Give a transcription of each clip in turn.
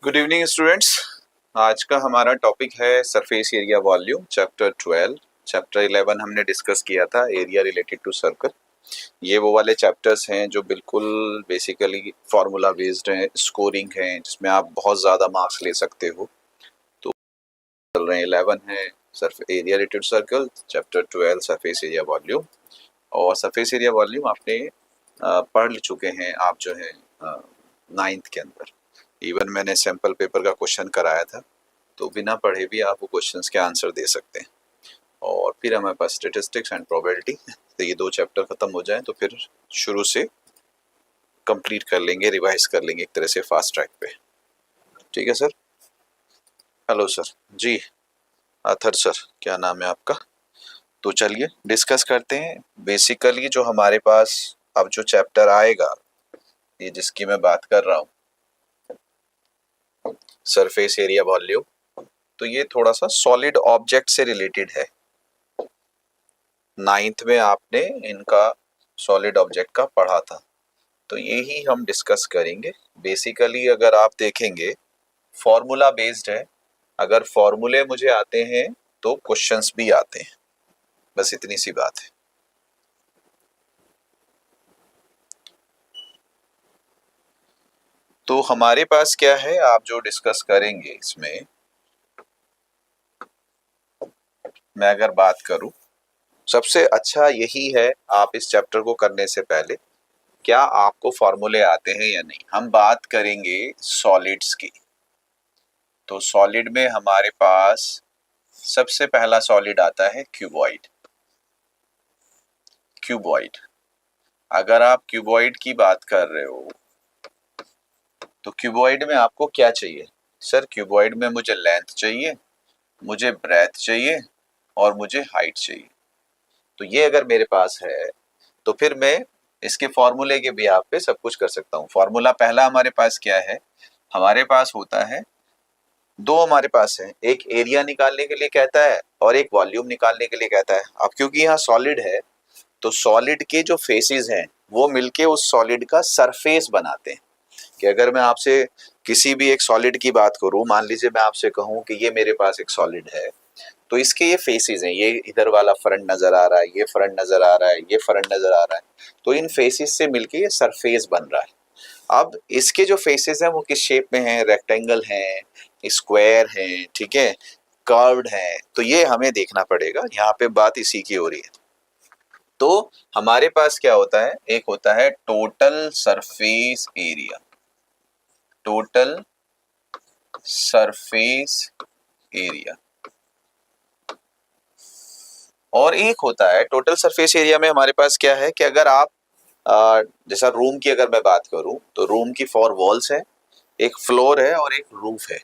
Good evening students. आज का हमारा टॉपिक है surface area volume chapter 12। Chapter 11 हमने डिस्कस किया था, एरिया रिलेटेड टू सर्कल। ये वो वाले चैप्टर्स हैं जो बिल्कुल बेसिकली फार्मूला बेस्ड हैं, स्कोरिंग हैं, जिसमें आप बहुत ज़्यादा मार्क्स ले सकते हो। तो चल रहे हैं 11 है Surf area related circle, chapter 12 surface area volume. और सरफेस एरिया वॉल्यूम आपने पढ़ चुके हैं आप जो है 9th के अंदर। इवन मैंने सैम्पल पेपर का क्वेश्चन कराया था, तो बिना पढ़े भी आप वो क्वेश्चंस के आंसर दे सकते हैं। और फिर हमारे पास स्टेटिस्टिक्स एंड प्रोबेबिलिटी, तो ये 2 चैप्टर खत्म हो जाएं तो फिर शुरू से कंप्लीट कर लेंगे, रिवाइज कर लेंगे एक तरह से फास्ट ट्रैक पे। ठीक है सर। हेलो सर जी, अथर सर, क्या नाम है आपका? तो चलिए डिस्कस करते हैं। बेसिकली जो हमारे पास अब जो चैप्टर आएगा, ये जिसकी मैं बात कर रहा हूँ, सरफेस एरिया वॉल्यूम, तो ये थोड़ा सा सॉलिड ऑब्जेक्ट से रिलेटेड है। 9th में आपने इनका सॉलिड ऑब्जेक्ट का पढ़ा था, तो ये ही हम डिस्कस करेंगे। बेसिकली अगर आप देखेंगे फॉर्मूला बेस्ड है, अगर फॉर्मूले मुझे आते हैं तो क्वेश्चंस भी आते हैं, बस इतनी सी बात है। तो हमारे पास क्या है, आप जो डिस्कस करेंगे इसमें, मैं अगर बात करूं, सबसे अच्छा यही है आप इस चैप्टर को करने से पहले क्या आपको फॉर्मूले आते हैं या नहीं। हम बात करेंगे सॉलिड्स की। तो सॉलिड में हमारे पास सबसे पहला सॉलिड आता है क्यूबॉइड। क्यूबॉइड, अगर आप क्यूबॉइड की बात कर रहे हो तो क्यूबॉइड में आपको क्या चाहिए? सर क्यूबॉइड में मुझे लेंथ चाहिए, मुझे ब्रेथ चाहिए और मुझे हाइट चाहिए। तो ये अगर मेरे पास है तो फिर मैं इसके फॉर्मूले के बिहाफ पे सब कुछ कर सकता हूँ। फॉर्मूला पहला हमारे पास क्या है, हमारे पास होता है दो, हमारे पास है, एक एरिया निकालने के लिए कहता है और एक वॉल्यूम निकालने के लिए कहता है। अब क्योंकि यहाँ सॉलिड है तो सॉलिड के जो फेसेस हैं वो मिलके उस सॉलिड का सरफेस बनाते हैं। कि अगर मैं आपसे किसी भी एक सॉलिड की बात करूं, मान लीजिए मैं आपसे कहूं कि ये मेरे पास एक सॉलिड है, तो इसके ये फेसेस हैं, ये इधर वाला फ्रंट नजर आ रहा है, ये फ्रंट नजर आ रहा है, ये फ्रंट नजर आ रहा है, तो इन फेसेस से मिलके ये सरफेस बन रहा है। अब इसके जो फेसेस हैं वो किस शेप में हैं? रेक्टेंगल हैं, स्क्वायर हैं, ठीक है, कर्व्ड हैं, तो ये हमें देखना पड़ेगा। यहाँ पे बात इसी की हो रही है। तो हमारे पास क्या होता है, एक होता है total surface area, total surface area, और एक होता है टोटल सरफेस एरिया में हमारे पास क्या है कि अगर आप जैसा रूम की अगर मैं बात करूं तो रूम की 4 वॉल्स है, एक फ्लोर है और एक रूफ है।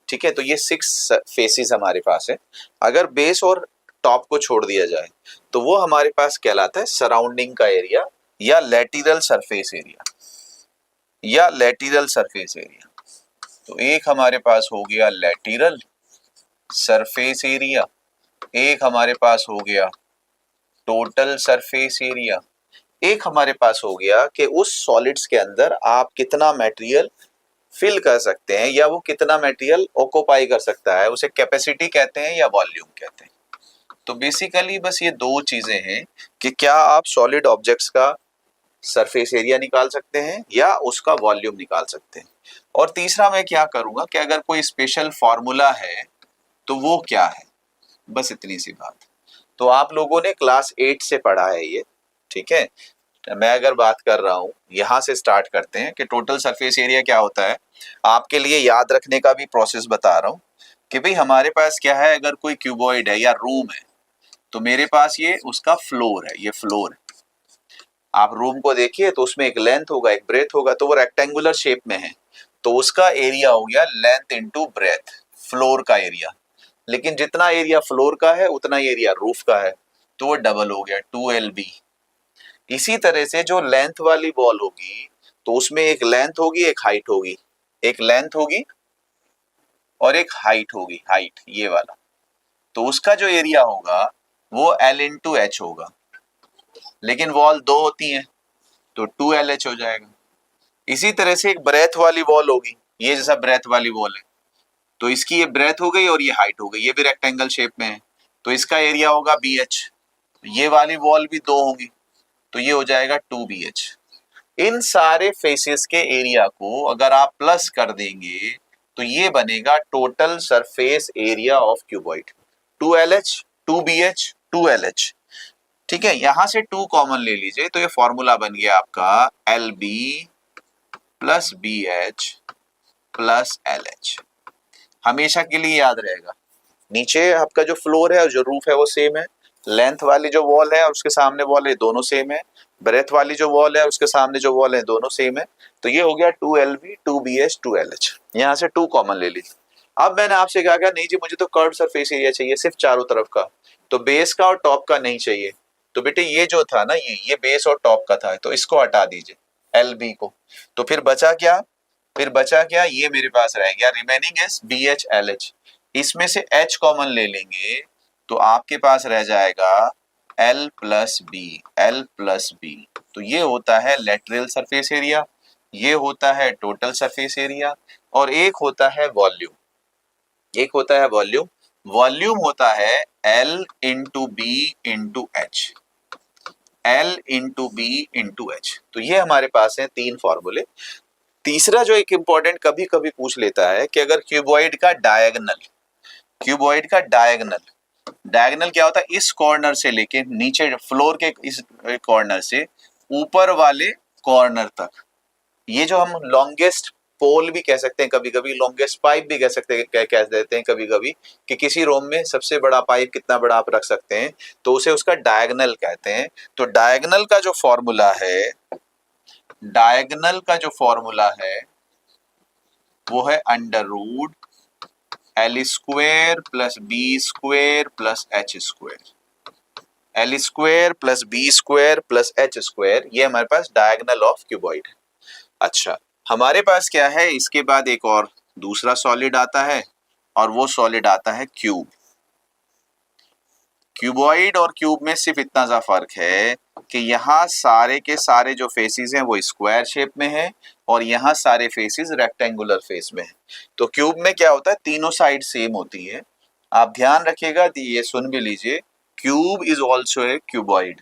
ठीक है, तो ये 6 फेसेस हमारे पास है। अगर बेस और टॉप को छोड़ दिया जाए तो वो हमारे पास कहलाता है सराउंडिंग का एरिया या लैटेरल सरफेस एरिया, या लैटेरल सरफेस एरिया। तो एक हमारे पास हो गया लैटेरल सरफेस एरिया, एक हमारे पास हो गया टोटल सरफेस एरिया, एक हमारे पास हो गया कि उस सॉलिड्स के अंदर आप कितना मटेरियल फिल कर सकते हैं या वो कितना मटेरियल ऑक्यूपाई कर सकता है, उसे कैपेसिटी कहते हैं या वॉल्यूम कहते हैं। तो बेसिकली बस ये 2 चीजें हैं कि क्या आप सॉलिड ऑब्जेक्ट्स का सरफेस एरिया निकाल सकते हैं या उसका वॉल्यूम निकाल सकते हैं। और तीसरा मैं क्या करूंगा कि अगर कोई स्पेशल फॉर्मूला है तो वो क्या है, बस इतनी सी बात। तो आप लोगों ने क्लास 8 से पढ़ा है ये, ठीक है। मैं अगर बात कर रहा हूँ, यहाँ से स्टार्ट करते हैं कि टोटल सरफेस एरिया क्या होता है। आपके लिए याद रखने का भी प्रोसेस बता रहा हूँ कि भाई हमारे पास क्या है, अगर कोई क्यूबॉइड है या रूम है तो मेरे पास ये उसका फ्लोर है, ये फ्लोर है। आप रूम को देखिए तो उसमें एक लेंथ होगा, एक ब्रेथ होगा, तो वो रेक्टेंगुलर शेप में है, तो उसका एरिया हो गया लेंथ इनटू ब्रेथ, फ्लोर का एरिया। लेकिन जितना एरिया फ्लोर का है उतना ही एरिया रूफ का है, तो वो डबल हो गया 2LB। इसी तरह से जो लेंथ वाली वॉल होगी तो उसमें एक लेंथ होगी, एक हाइट होगी, एक लेंथ होगी और एक हाइट होगी, हाइट ये वाला, तो उसका जो एरिया होगा वो L/H होगा। लेकिन वॉल 2 होती हैं तो 2LH हो जाएगा। इसी तरह से एक ब्रेथ वाली वॉल होगी ये जैसा ब्रेथ वाली वॉल है, तो इसकी ये ब्रेथ हो गई और ये हाइट हो गई, ये भी रेक्टेंगल शेप में है, तो इसका एरिया होगा BH। ये वाली वॉल भी 2 होंगी, तो ये हो जाएगा 2BH। इन सारे फेसेस के एरिया को अगर आप प्लस कर देंगे तो ये बनेगा total surface area of cuboid, 2LH 2BH 2LH। ठीक है, यहां से 2 कॉमन ले लीजिए तो ये फॉर्मूला बन गया आपका LB plus BH plus LH। हमेशा के लिए याद रहेगा। नीचे आपका जो फ्लोर है और जो रूफ है वो सेम है, लेंथ वाली जो वॉल है और उसके सामने वॉल है दोनों सेम है, ब्रेथ वाली जो वॉल है उसके सामने जो वॉल है दोनों सेम है। तो ये हो गया 2LB 2BH 2LH, यहाँ से 2 कॉमन ले लीजिए। अब मैंने आपसे कहा नहीं जी मुझे तो कर्व सरफेस एरिया चाहिए सिर्फ चारों तरफ का, तो बेस का और टॉप का नहीं चाहिए। तो बेटे ये जो था ना ये बेस और टॉप का था, तो इसको हटा दीजिए LB को। तो फिर बचा क्या, ये मेरे पास रह गया रिमेनिंग इज BH LH। इसमें से H कॉमन ले लेंगे तो आपके पास रह जाएगा L प्लस बी। तो ये होता है लेटरल सरफेस एरिया, ये होता है टोटल सरफेस एरिया, और एक होता है वॉल्यूम। वॉल्यूम होता है L into B into H, तो ये हमारे पास है 3 फॉर्मूले। तीसरा जो एक इंपॉर्टेंट कभी कभी पूछ लेता है कि अगर क्यूबॉइड का डायगोनल क्या होता है, इस कॉर्नर से लेके नीचे फ्लोर के इस कॉर्नर से ऊपर वाले कॉर्नर तक, ये जो हम लॉन्गेस्ट पोल भी कह सकते हैं, कभी कभी लॉन्गेस्ट पाइप भी कह सकते हैं, कह देते हैं कभी कभी कि किसी रूम में सबसे बड़ा पाइप कितना बड़ा आप रख सकते हैं, तो उसे उसका डायगोनल कहते हैं। तो डायगोनल का जो फॉर्मूला है वो है under root L square plus B square plus H square, L square plus B square plus H square, ये हमारे पास डायगोनल ऑफ क्यूबॉइड है। अच्छा, हमारे पास क्या है, इसके बाद एक और दूसरा सॉलिड आता है और वो सॉलिड आता है क्यूब। क्यूबॉइड और क्यूब में सिर्फ इतना सा फर्क है कि यहाँ सारे के सारे जो फेसेस हैं वो स्क्वायर शेप में है और यहाँ सारे फेसेस रेक्टेंगुलर फेस में है। तो क्यूब में क्या होता है, तीनों साइड सेम होती है। आप ध्यान रखिएगा, ये सुन भी लीजिए, cube is also a cuboid,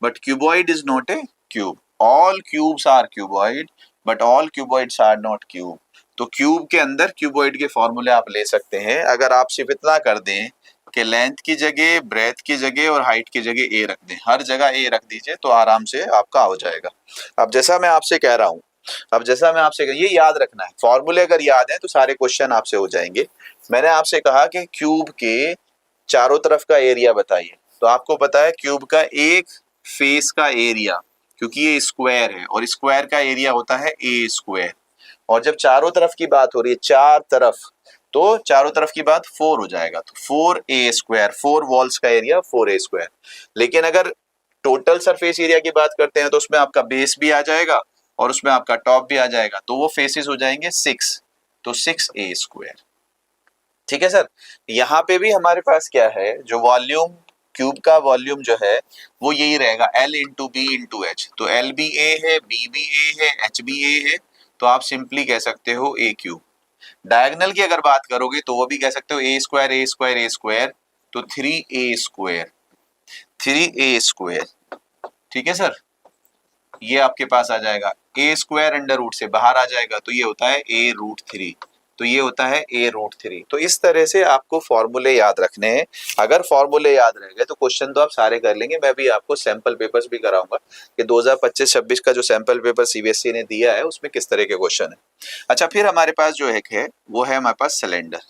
but cuboid is not a cube. All cubes are cuboid but all cuboids are not cube. तो क्यूब के अंदर क्यूबॉइड के फॉर्मूले आप ले सकते हैं अगर आप सिर्फ इतना कर दें कि लेंथ की जगह, ब्रेथ की जगह और हाइट की जगह ए रख दें, हर जगह ए रख दीजिए तो आराम से आपका हो जाएगा। अब जैसा मैं आपसे कह रहा हूँ, ये याद रखना है, फॉर्मूले अगर याद है तो सारे क्वेश्चन आपसे हो जाएंगे। मैंने आपसे कहा कि क्यूब के चारों तरफ का एरिया बताइए, तो आपको पता है क्यूब का एक फेस का एरिया, क्योंकि ये स्क्वायर है और स्क्वायर का एरिया होता है ए स्क्वायर, और जब चारों तरफ की बात हो रही है, तो चारों तरफ की बात 4 हो जाएगा, तो 4A स्क्वायर, 4 वॉल्स का एरिया 4A स्क्वायर। लेकिन अगर टोटल सरफेस एरिया की बात करते हैं तो उसमें आपका बेस भी आ जाएगा और उसमें आपका टॉप भी आ जाएगा, तो वो फेसेस हो जाएंगे 6, तो 6A स्क्वायर। ठीक है सर, यहाँ पे भी हमारे पास क्या है, जो वॉल्यूम, क्यूब का वॉल्यूम जो है वो यही रहेगा L into B into H. तो L भी A है, B भी A है, H भी A है, तो आप सिंपली कह सकते हो A क्यूब। डायगोनल की अगर बात करोगे तो वो भी कह सकते हो A स्क्वायर, तो 3A स्क्वायर। ठीक है सर, ये आपके पास आ जाएगा, A स्क्वायर अंडर रूट से बाहर आ जाएगा तो ये होता है A रूट 3, तो ये होता है A रूट 3। तो इस तरह से आपको फॉर्मूले याद रखने हैं। अगर फॉर्मूले याद रह गए तो क्वेश्चन तो आप सारे कर लेंगे। मैं भी आपको सैंपल पेपर्स भी कराऊंगा कि 2025-26 का जो सैंपल पेपर सीबीएसई ने दिया है उसमें किस तरह के क्वेश्चन है। अच्छा, फिर हमारे पास जो एक है वो है हमारे पास सिलेंडर।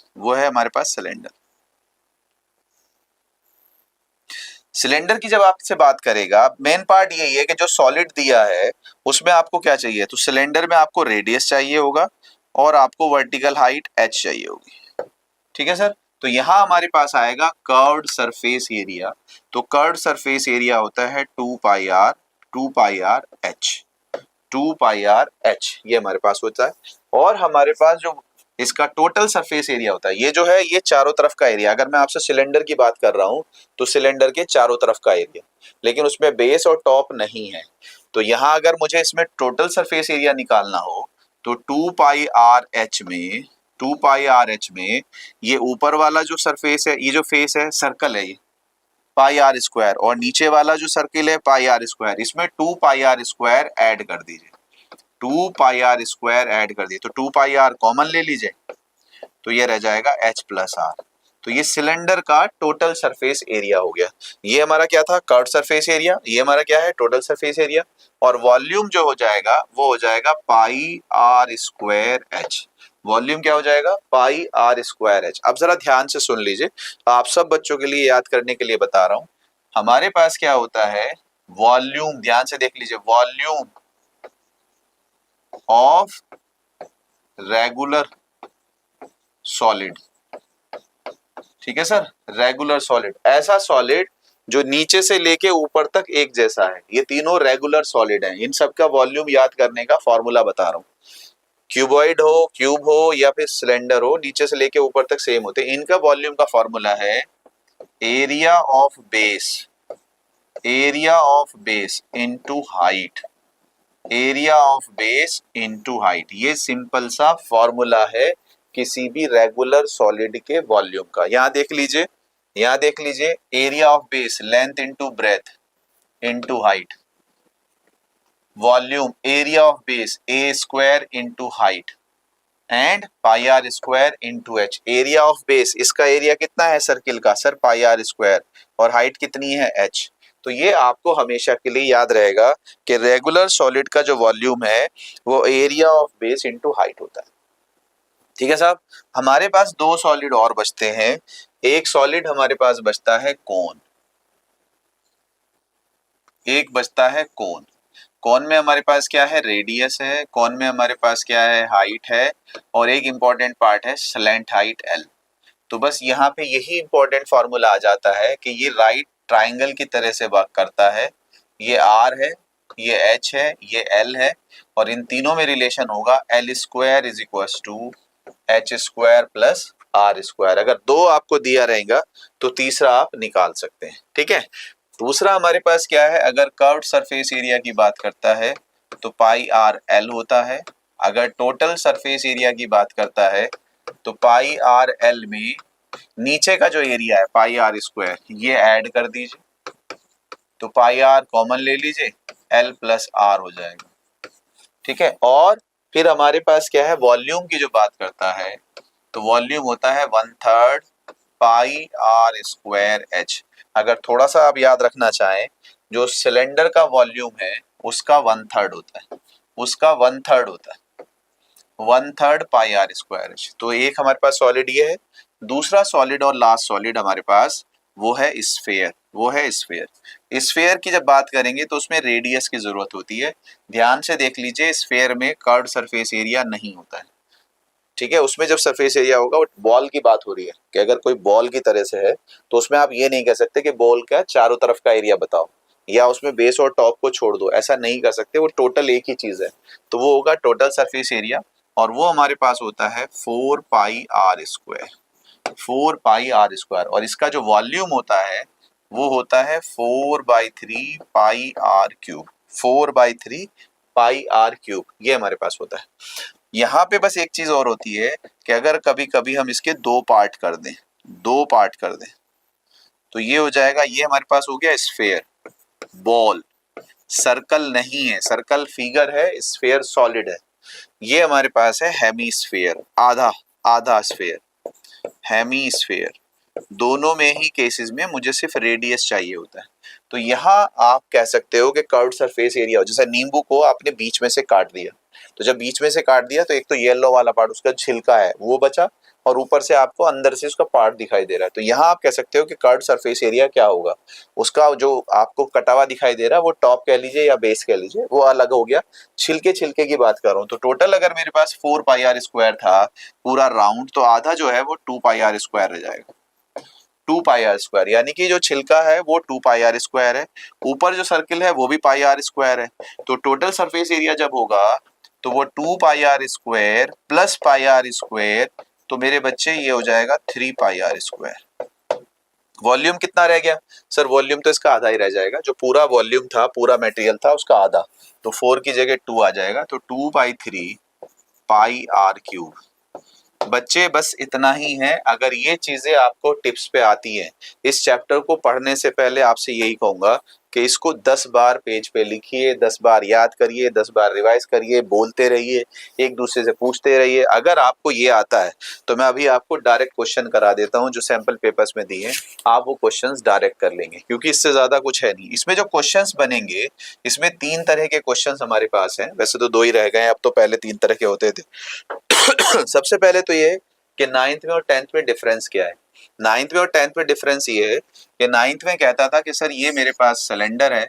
सिलेंडर की जब आपसे बात करेगा, मेन पार्ट यही है कि जो सॉलिड दिया है उसमें आपको क्या चाहिए, तो सिलेंडर में आपको रेडियस चाहिए होगा और आपको वर्टिकल हाइट h चाहिए होगी। ठीक है सर, तो यहां हमारे पास आएगा कर्व्ड सरफेस एरिया। तो कर्व्ड सरफेस एरिया होता है 2 पाई आर h, ये हमारे पास होता है। और हमारे पास जो इसका टोटल सरफेस एरिया होता है, ये जो है ये चारों तरफ का एरिया। अगर मैं आपसे सिलेंडर की बात कर रहा हूं तो सिलेंडर के चारों तरफ का एरिया, लेकिन उसमें बेस और टॉप नहीं है। तो यहाँ अगर मुझे इसमें टोटल सरफेस एरिया निकालना हो तो 2 पाई आर एच में 2 पाई आर एच में ये ऊपर वाला जो सरफेस है, ये जो फेस है, सर्कल है ये पाई आर स्क्वायर, और नीचे वाला जो सर्किल है पाई आर स्क्वायर, इसमें 2 पाई आर स्क्वायर ऐड कर दीजिए। 2 पाई आर स्क्वायर ऐड कर दिए तो 2 पाई आर कॉमन ले लीजिए, तो ये रह जाएगा H प्लस आर। तो ये सिलेंडर का टोटल सरफेस एरिया हो गया। ये हमारा क्या था, कर्व सरफेस एरिया, ये हमारा क्या है, टोटल सरफेस एरिया। और वॉल्यूम जो हो जाएगा वो हो जाएगा pi are square H. Volume क्या हो जाएगा, पाई आर स्क्वायर एच। अब जरा ध्यान से सुन लीजिए, आप सब बच्चों के लिए याद करने के लिए बता रहा हूं। हमारे पास क्या होता है, वॉल्यूम, ध्यान से देख लीजिए, वॉल्यूम ऑफ रेगुलर सॉलिड। ठीक है सर, रेगुलर सॉलिड, ऐसा सॉलिड जो नीचे से लेके ऊपर तक एक जैसा है। ये तीनों रेगुलर सॉलिड हैं। इन सब का वॉल्यूम याद करने का फॉर्मूला बता रहा हूँ। क्यूबॉइड हो, क्यूब हो या फिर सिलेंडर हो, नीचे से लेके ऊपर तक सेम होते हैं। इनका वॉल्यूम का फॉर्मूला है area of base, area of base into height, area of base into height. ये सिंपल सा फॉर्मूला है किसी भी रेगुलर सॉलिड के वॉल्यूम का। यहां देख लीजिए, यहां देख लीजिए, area of base length into breadth into height, volume area of base A square into height and pi are square into H. Area of base, इसका एरिया कितना है सर्किल का, सर पाई आर स्क्वायर, और height कितनी है H. तो ये आपको हमेशा के लिए याद रहेगा कि रेगुलर सॉलिड का जो वॉल्यूम है वो area of base into height होता है। ठीक है साहब, हमारे पास दो सॉलिड और बचते हैं। एक सॉलिड हमारे पास बचता है कोन, एक बचता है कोन। कोन में हमारे पास क्या है, रेडियस है, कोन में हमारे पास क्या है, हाइट है, और एक इंपॉर्टेंट पार्ट है स्लैंट हाइट एल। तो बस यहाँ पे यही इंपॉर्टेंट फॉर्मूला आ जाता है कि ये राइट ट्राइंगल की तरह से वर्क करता है। ये आर है, ये एच है, ये एल है, और इन तीनों में रिलेशन होगा L square is equal to H square plus R square. अगर दो आपको दिया रहेगा तो तीसरा आप निकाल सकते हैं। ठीक है, दूसरा हमारे पास क्या है, अगर कर्व्ड सरफेस एरिया की बात करता है तो पाई आर एल होता है। अगर टोटल सरफेस एरिया की बात करता है तो पाई आर एल में नीचे का जो एरिया है पाई आर स्क्वायर, ये ऐड कर दीजिए, तो पाई आर कॉमन ले लीजिए, एल प्लस आर हो जाएगा। ठीक है, और फिर हमारे पास क्या है, वॉल्यूम की जो बात करता है तो वॉल्यूम होता है 1/3 पाई आर स्क्वायर एच। अगर थोड़ा सा आप याद रखना चाहें, जो सिलेंडर का वॉल्यूम है उसका 1/3 होता है, उसका 1/3 होता है 1/3 पाई आर स्क्वायर एच। तो एक हमारे पास सॉलिड ये है। दूसरा सॉलिड और लास्ट सॉलिड हमारे पास वो है स्फेयर, वो है स्फेयर। स्फेयर की जब बात करेंगे तो उसमें रेडियस की जरूरत होती है। ध्यान से देख लीजिए, स्फेयर में कर्व्ड सरफेस एरिया नहीं होता है। ठीक है, उसमें जब सरफेस एरिया होगा, वो बॉल की बात हो रही है कि अगर कोई बॉल की तरह से है तो उसमें आप ये नहीं कह सकते कि बॉल का चारों तरफ का एरिया बताओ या उसमें बेस और टॉप को छोड़ दो, ऐसा नहीं कर सकते। वो टोटल एक ही चीज है, तो वो होगा टोटल सरफेस एरिया, और वो हमारे पास होता है 4 pi are square, 4 pi are square. और इसका जो वॉल्यूम होता है वो होता है 4/3 pi are cube, 4/3 pi are cube, ये हमारे पास होता है। यहाँ पे बस एक चीज और होती है कि अगर कभी कभी हम इसके दो पार्ट कर दें, दो पार्ट कर दें, तो ये हो जाएगा, ये हमारे पास हो गया स्फेयर, बॉल, सर्कल नहीं है, सर्कल फिगर है, स्फेयर सॉलिड है। ये हमारे पास है हेमीस्फेयर, आधा आधा स्फेयर, हेमीस्फेयर। दोनों में ही केसेस में मुझे सिर्फ रेडियस चाहिए होता है। तो यहाँ आप कह सकते हो कि कर्व्ड सरफेस एरिया हो, जैसे नींबू को आपने बीच में से काट दिया, तो जब बीच में से काट दिया तो एक तो येलो वाला पार्ट उसका छिलका है वो बचा, और ऊपर से आपको अंदर से उसका पार्ट दिखाई दे रहा है। तो यहाँ आप कह सकते हो कि कर्व्ड सरफेस एरिया क्या होगा, उसका जो आपको कटा हुआ दिखाई दे रहा है वो टॉप कह लीजिए या बेस कह लीजिए, वो अलग हो गया। छिलके छिलके की बात कर रहा हूँ, तो टोटल अगर मेरे पास 4 पाई आर स्क्वायर था पूरा राउंड, तो आधा जो है वो 2 पाई आर स्क्वायर रह जाएगा, 2 पाई आर स्क्वायर। यानी कि जो छिलका है वो 2 पाई आर स्क्वायर है, ऊपर जो सर्किल है वो भी पाई आर स्क्वायर है। तो टोटल सरफेस एरिया जब होगा तो वो 2 pi are square plus pi are square, तो मेरे बच्चे ये हो जाएगा 3 पाई आर स्क्वायर। वॉल्यूम कितना रह गया सर? वॉल्यूम तो इसका आधा ही रह जाएगा, जो पूरा वॉल्यूम था, पूरा मटेरियल था उसका आधा, तो 4 की जगह 2 आ जाएगा, तो 2/3 पाई आर क्यूब। बच्चे बस इतना ही है। अगर ये चीजें आपको टिप्स पे आती हैं, इस चैप्टर को पढ़ने से पहले आपसे यही कहूंगा कि इसको 10 बार पेज पे लिखिए, 10 बार याद करिए, 10 बार रिवाइज करिए, बोलते रहिए, एक दूसरे से पूछते रहिए। अगर आपको ये आता है तो मैं अभी आपको डायरेक्ट क्वेश्चन करा देता हूँ जो सैंपल पेपर्स में दिए हैं, आप वो क्वेश्चंस डायरेक्ट कर लेंगे, क्योंकि इससे ज्यादा कुछ है नहीं। इसमें जो क्वेश्चंस बनेंगे, इसमें 3 तरह के क्वेश्चंस हमारे पास हैं, वैसे तो 2 ही रह गए हैं, अब तो पहले 3 तरह के होते थे। सबसे पहले तो ये कि 9th में और 10th में डिफरेंस क्या है। 9th में और 10th में डिफरेंस ये है कि 9th में कहता था कि सर ये मेरे पास सिलेंडर है,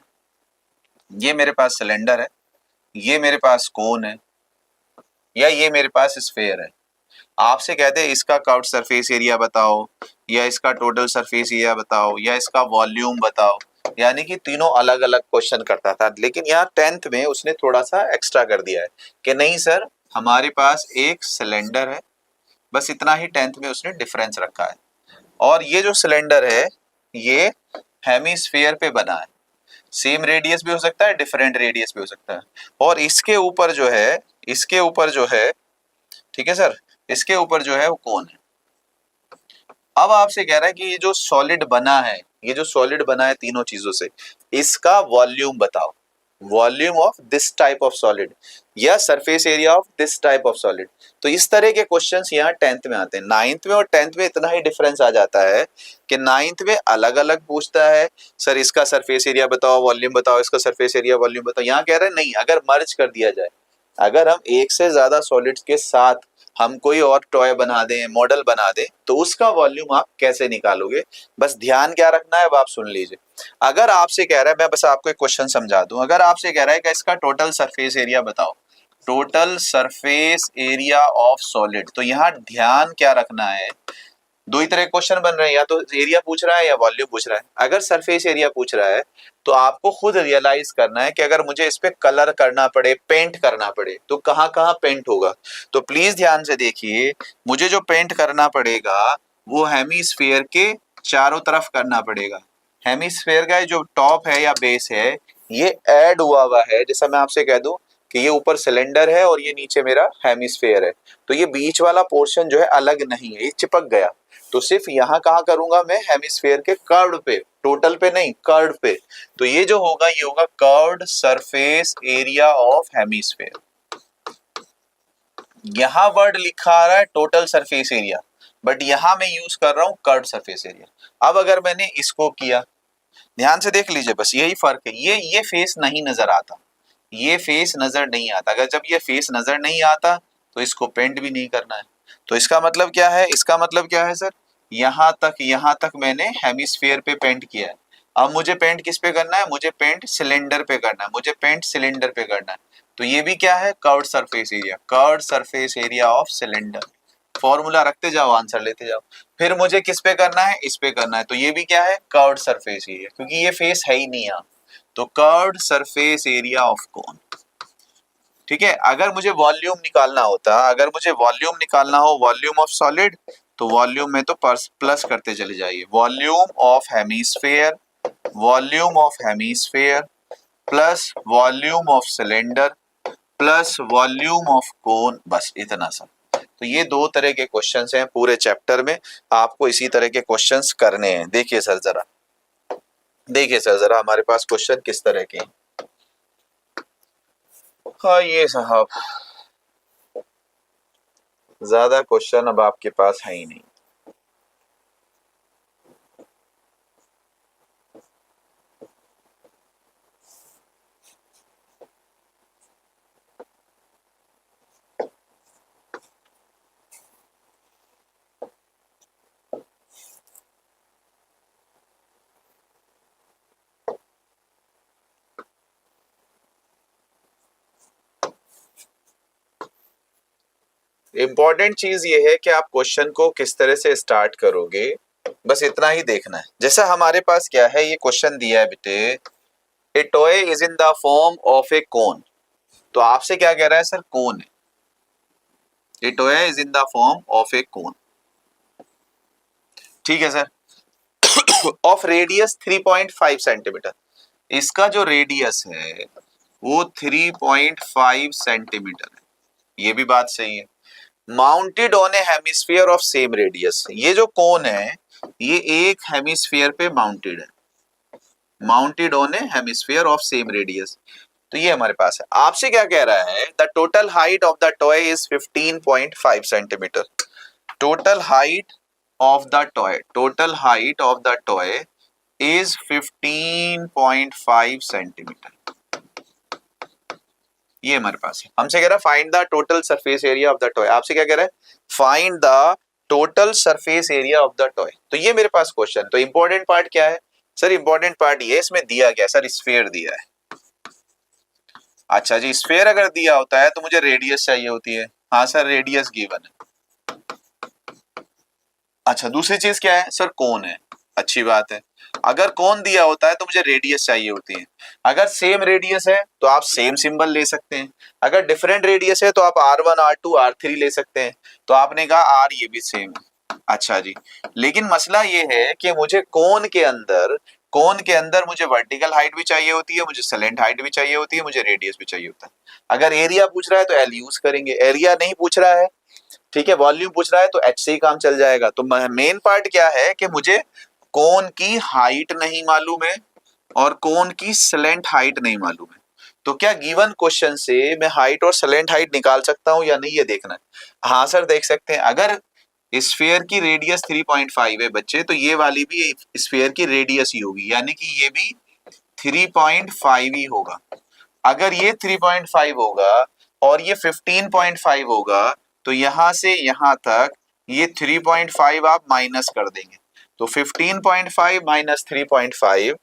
ये मेरे पास सिलेंडर है, ये मेरे पास कोन है, या ये मेरे पास स्फेयर है। आपसे कहते हैं इसका कर्व्ड सरफेस एरिया बताओ, या इसका टोटल सरफेस एरिया बताओ, या इसका वॉल्यूम बताओ, यानी कि तीनों अलग अलग क्वेश्चन करता था। लेकिन यहाँ 10th में उसने थोड़ा सा एक्स्ट्रा कर दिया है कि नहीं सर, हमारे पास एक सिलेंडर है, बस इतना ही 10th में उसने डिफरेंस रखा है। और ये जो सिलेंडर है ये हेमिस्फीयर पे बना है, सेम रेडियस भी हो सकता है, डिफरेंट रेडियस भी हो सकता है। और इसके ऊपर जो है, इसके ऊपर जो है, ठीक है सर, इसके ऊपर जो है वो कौन है। अब आपसे कह रहा है कि ये जो सॉलिड बना है, ये जो सॉलिड बना है तीनों चीजों से, इसका वॉल्यूम बताओ, volume of this type of solid, या surface area of this type of solid. तो इस तरह के क्वेश्चंस यहाँ 10th में आते हैं। 9th में और 10th में इतना ही डिफरेंस आ जाता है कि 9th में अलग अलग पूछता है, सर इसका सरफेस एरिया बताओ, वॉल्यूम बताओ, इसका सरफेस एरिया वॉल्यूम बताओ। यहाँ कह रहे हैं नहीं, अगर मर्ज कर दिया जाए, अगर हम एक से ज्यादा सॉलिड्स के साथ हम कोई और टॉय बना दें, मॉडल बना दें, तो उसका वॉल्यूम आप कैसे निकालोगे, बस ध्यान क्या रखना है अब आप सुन लीजिए। अगर आपसे कह रहा है, मैं बस आपको एक क्वेश्चन समझा दूं, अगर आपसे कह रहा है कि इसका टोटल सरफेस एरिया बताओ, total surface area of solid, तो यहाँ ध्यान क्या रखना है, दो ही तरह के क्वेश्चन बन रहे हैं, या तो एरिया पूछ रहा है या वॉल्यूम पूछ रहा है। अगर सरफेस एरिया पूछ रहा है तो आपको खुद रियलाइज करना है कि अगर मुझे इस पे कलर करना पड़े, पेंट करना पड़े, तो कहाँ कहाँ पेंट होगा। तो प्लीज ध्यान से देखिए, मुझे जो पेंट करना पड़ेगा वो हेमिस्फीयर के चारों तरफ करना पड़ेगा। हेमिस्फीयर का जो टॉप है या बेस है, ये ऐड हुआ है, जैसा मैं आपसे कह दूं कि ये ऊपर सिलेंडर है और ये नीचे मेरा हेमिस्फीयर है, तो ये बीच वाला पोर्शन जो है अलग नहीं है, ये चिपक गया। तो सिर्फ यहाँ कहाँ करूंगा मैं, हेमिस्फीयर के कर्व पे, टोटल पे नहीं, कर्व पे। तो ये जो होगा ये होगा curved surface area of hemisphere. यहाँ वर्ड लिखा आ रहा है टोटल सरफेस एरिया, बट यहाँ मैं यूज कर रहा हूँ कर्व्ड सरफेस एरिया। अब अगर मैंने इसको किया, ध्यान से देख लीजिए, बस यही फर्क है, ये फेस नहीं नजर आता, ये फेस नजर नहीं आता। अगर जब ये फेस नजर नहीं आता तो इसको पेंट भी नहीं करना है। तो इसका मतलब क्या है, इसका मतलब क्या है सर, यहाँ तक मैंने हेमिस्फीयर पे पेंट किया है। अब मुझे पेंट किस पे करना है, मुझे पेंट सिलेंडर पे करना है, मुझे पेंट सिलेंडर पे करना है। तो ये भी क्या है, curved surface area, curved surface area of cylinder. Formula रखते जाओ, आंसर लेते जाओ। फिर मुझे किस पे करना है, इस पे करना है, तो ये भी क्या है, कर्व्ड सरफेस एरिया, क्योंकि ये फेस है ही नहीं यहाँ। तो curved surface area of cone. ठीक है, अगर मुझे वॉल्यूम निकालना होता, अगर मुझे वॉल्यूम निकालना हो, वॉल्यूम ऑफ सॉलिड, तो वॉल्यूम में तो प्लस करते चले जाइए, volume of hemisphere, volume of hemisphere plus volume of cylinder plus volume of कोन, बस इतना सा। तो ये 2 तरह के क्वेश्चंस हैं पूरे चैप्टर में, आपको इसी तरह के क्वेश्चंस करने हैं। देखिए सर जरा, देखिए सर जरा हमारे पास क्वेश्चन किस तरह के हैं। हाँ ये साहब, ज्यादा क्वेश्चन अब आपके पास है ही नहीं। इंपॉर्टेंट चीज ये है कि आप क्वेश्चन को किस तरह से स्टार्ट करोगे, बस इतना ही देखना है। जैसा हमारे पास क्या है, ये क्वेश्चन दिया है बेटे, a toy is in the form of a cone. तो आपसे क्या कह रहा है सर, कोन है, a toy is in the form of a cone. ठीक है सर। Of radius 3.5 centimetre. इसका जो रेडियस है वो 3.5 सेंटीमीटर है, ये भी बात सही है। Mounted on A hemisphere of same radius, ये जो कोन है ये एक हेमिस्फीयर पे माउंटेड है, mounted on A hemisphere of same radius. तो ये हमारे पास है। आपसे क्या कह रहा है, the total height of the toy is 15.5 centimetre. Total height of the toy, total height of the toy is 15.5 centimetre, ये हमारे पास है। हमसे कह रहा है find the total surface area of the toy. आपसे क्या कह रहा है, find the total surface area of the toy. तो ये मेरे पास क्वेश्चन। तो इंपॉर्टेंट पार्ट क्या है सर, इंपॉर्टेंट पार्ट ये इसमें दिया गया सर, स्फीयर दिया है। अच्छा जी, स्फीयर अगर दिया होता है तो मुझे रेडियस चाहिए होती है। हाँ सर, रेडियस गिवन है। अच्छा, दूसरी चीज क्या है सर, कोन है। अच्छी बात है, अगर कोन दिया होता है तो मुझे रेडियस चाहिए होती है। अगर सेम रेडियस है तो आप सेम सिंबल ले सकते हैं, अगर डिफरेंट रेडियस है तो आप R1 R2 R3 ले सकते हैं। तो आपने कहा R ये भी सेम है। अच्छा जी, लेकिन मसला ये है कि मुझे कोन के अंदर मुझे वर्टिकल हाइट भी चाहिए होती है, मुझे सलेंट हाइट भी चाहिए होती है, मुझे रेडियस भी चाहिए होता है। अगर एरिया पूछ रहा है तो एल यूज करेंगे, एरिया नहीं पूछ रहा है, ठीक है, वॉल्यूम पूछ रहा है तो एच से ही काम चल जाएगा। तो मेन पार्ट क्या है कि मुझे कोन की हाइट नहीं मालूम है और कोन की स्लेंट हाइट नहीं मालूम है। तो क्या गिवन क्वेश्चन से मैं हाइट और स्लेंट हाइट निकाल सकता हूं या नहीं, ये देखना है। हाँ सर, देख सकते हैं। अगर स्फीयर की रेडियस 3.5 है बच्चे, तो ये वाली भी स्फीयर की रेडियस ही होगी, यानी कि ये भी 3.5 ही होगा। अगर ये 3.5 होगा और ये 15.5 होगा, तो यहां से यहां तक ये 3.5 आप माइनस कर देंगे। तो 15.5 माइनस 3.5,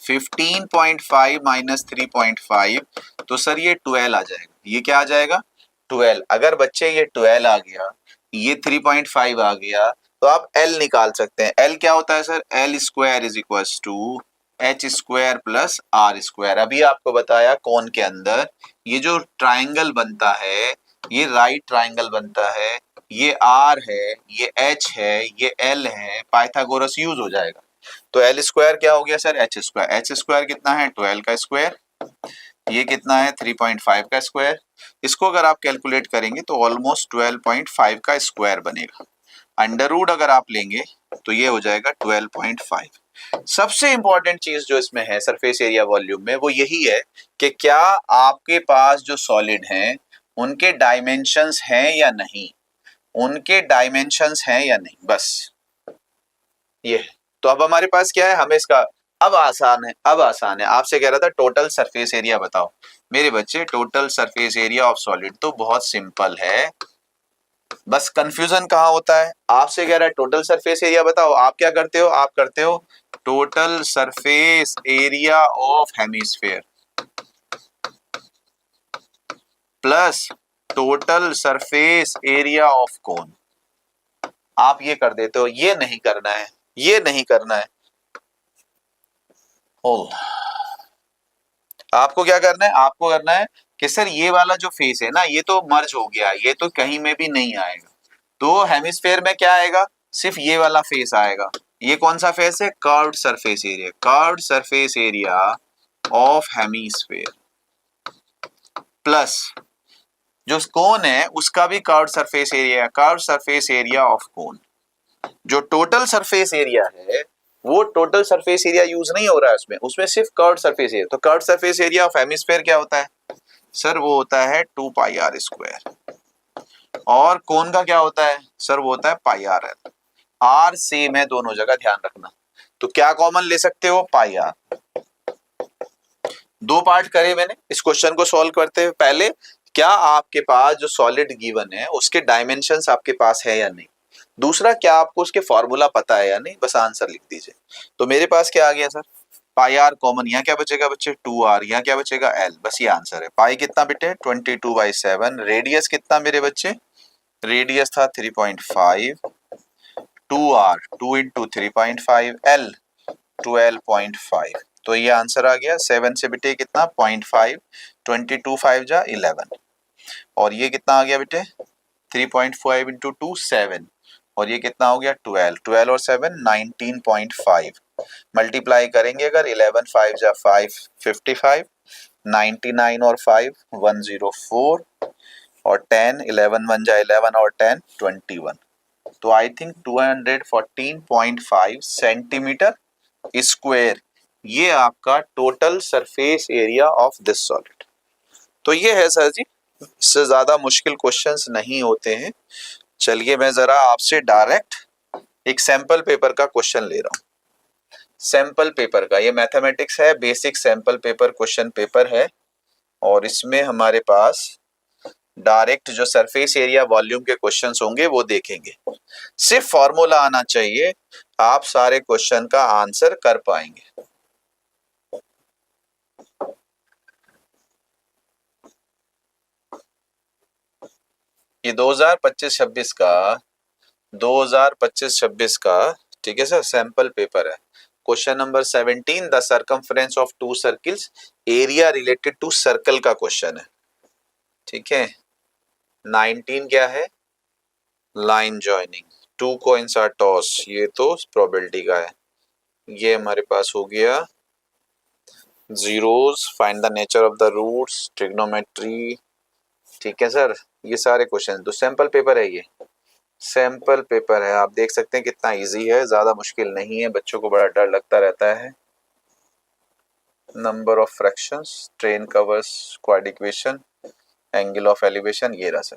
15.5 माइनस 3.5, तो सर ये 12 आ जाएगा। ये क्या आ जाएगा, 12। अगर बच्चे ये 12 आ गया, ये 3.5 आ गया, तो आप L निकाल सकते हैं। L क्या होता है sir, L square is equal to H square plus R square. अभी आपको बताया कोन के अंदर ये जो ट्राइंगल बनता है, ये राइट ट्राइंगल बनता है, ये आर है, ये एच है, ये एल है, पाइथागोरस यूज हो जाएगा। तो एल स्क्वायर क्या हो गया sir, H square. H square कितना है, 12 का स्क्वायर। ये कितना है, 3.5 का स्क्वायर। इसको अगर आप कैलकुलेट करेंगे तो ऑलमोस्ट 12.5 का स्क्वायर बनेगा। अंडर रूट अगर आप लेंगे तो ये हो जाएगा 12.5। सबसे इंपॉर्टेंट चीज जो इसमें है सरफेस एरिया वॉल्यूम में, वो यही है कि क्या आपके पास जो सॉलिड हैं उनके डायमेंशंस हैं या नहीं, उनके डायमेंशंस हैं या नहीं, बस ये है। तो अब हमारे पास क्या है, हमें इसका अब आसान है, अब आसान है। आपसे कह रहा था टोटल सरफेस एरिया बताओ। मेरे बच्चे, total surface area of solid तो बहुत सिंपल है, बस कंफ्यूजन कहाँ होता है। आपसे कह रहा है टोटल सरफेस एरिया बताओ, आप क्या करते हो, आप करते हो total surface area of hemisphere plus total surface area of cone. आप ये कर देते हो, ये नहीं करना है, ये नहीं करना है। ओ, आपको क्या करना है, आपको करना है कि सर ये वाला जो फेस है ना, ये तो मर्ज हो गया, ये तो कहीं में भी नहीं आएगा। तो हेमिस्फेयर में क्या आएगा, सिर्फ ये वाला फेस आएगा। ये कौन सा फेस है, curved surface area, curved surface area of hemisphere plus जो कोन है उसका भी curved surface area, curved surface area of cone. जो टोटल सरफेस एरिया है वो टोटल सरफेस एरिया यूज नहीं हो रहा है उसमें, उसमें सिर्फ कर्व्ड सरफेस एरिया। तो curved surface area of hemisphere क्या होता है सर, वो होता है 2 पाई आर स्क्वायर। और कोन का क्या होता है सर, वो होता है pi r L. Are same है दोनों जगह, ध्यान रखना। तो क्या कॉमन ले सकते हो, पाई आर। दो पार्ट करे मैंने इस क्वेश्चन को सॉल्व करते हुए। पहले, क्या आपके पास जो सॉलिड गिवन है उसके डायमेंशंस आपके पास है या नहीं। दूसरा, क्या आपको उसके फॉर्मूला पता है या नहीं, बस आंसर लिख दीजिए। तो मेरे पास क्या आ गया सर, पाई आर कॉमन, यहाँ क्या बचेगा बच्चे 2r, यहाँ क्या बचेगा l, बस ये आंसर है। पाई कितना बेटे 22/7, रेडियस कितना मेरे बच्चे, रेडियस था 3.5, 2r 2 इंटू 3.5, l 12.5। तो ये आंसर आ गया। 7 से बेटे कितना 0.5, 22 5 जा 11, और ये कितना आ गया बेटे 3.5 इंटू 2 7, और ये कितना हो गया 12, 12 और 7 19.5, मल्टीप्लाई करेंगे अगर 11 5 जा 5 55, 99 और 5 104, और 10 11 1 जा 11 और 10 21, तो आई थिंक 214.5 सेंटीमीटर स्क्वायर ये आपका total surface area of this solid. तो ये है सर जी, इससे ज्यादा मुश्किल क्वेश्चंस नहीं होते हैं। चलिए मैं जरा आपसे डायरेक्ट एक सैंपल पेपर का क्वेश्चन ले रहा हूं। सैंपल पेपर का, ये मैथमेटिक्स है, basic sample paper question paper है, और इसमें हमारे पास डायरेक्ट जो सरफेस एरिया वॉल्यूम के क्वेश्चंस होंगे वो देखेंगे। सिर्फ फॉर्मूला आना चाहिए, आप सारे क्वेश्चन का आंसर कर पाएंगे। ये 2025-26 का ठीक है सर सैंपल पेपर है। Question number 17, the circumference of two circles, area related to circle का क्वेश्चन है। ठीक है, 19 क्या है, line joining, two coins are toss, ये तो प्रोबेबिलिटी का है। ये हमारे पास हो गया zeros, find the nature of the roots, trigonometry. ठीक है सर, ये सारे क्वेश्चन तो सैंपल पेपर है, ये सैंपल पेपर है। आप देख सकते हैं कितना इजी है, ज्यादा मुश्किल नहीं है, बच्चों को बड़ा डर लगता रहता है। Number of fractions, train covers, quad equation, angle of elevation, ये रहा सर।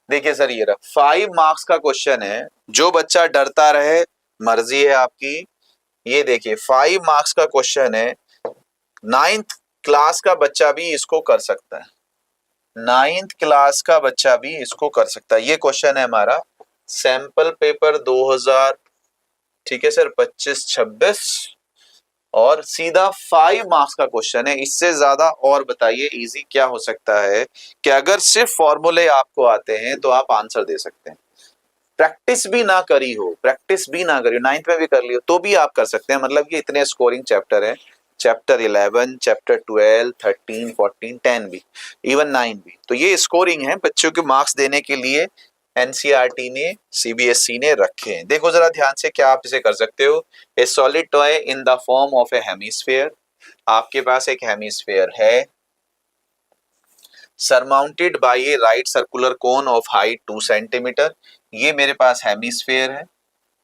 देखिए सर ये रहा 5 मार्क्स का क्वेश्चन है, जो बच्चा डरता रहे मर्जी है आपकी। ये देखिए 5 मार्क्स का क्वेश्चन है, 9th क्लास का बच्चा भी इसको कर सकता है, 9th क्लास का बच्चा भी इसको कर सकता है। ये क्वेश्चन है हमारा सैंपल पेपर 2000, ठीक है सर 25-26, और सीधा 5 मार्क्स का क्वेश्चन है। इससे ज्यादा और बताइए इजी क्या हो सकता है कि अगर सिर्फ फॉर्मूले आपको आते हैं तो आप आंसर दे सकते हैं। प्रैक्टिस भी ना करी हो, प्रैक्टिस भी ना करी हो, 9th में भी कर ली हो तो भी आप कर सकते हैं। मतलब कि इतने स्कोरिंग चैप्टर है, चैप्टर 11, चैप्टर 12, 13, 14, 10 भी, इवन 9 भी। तो ये स्कोरिंग है, बच्चों के मार्क्स देने के लिए एनसीईआरटी ने, सीबीएसई ने रखे हैं। देखो जरा ध्यान से क्या आप इसे कर सकते हो। ए solid toy in the form of A hemisphere, आपके पास एक हेमिस्फेयर है, surmounted bye A right circular cone of height 2 centimetre. ये मेरे पास हेमिस्फेयर है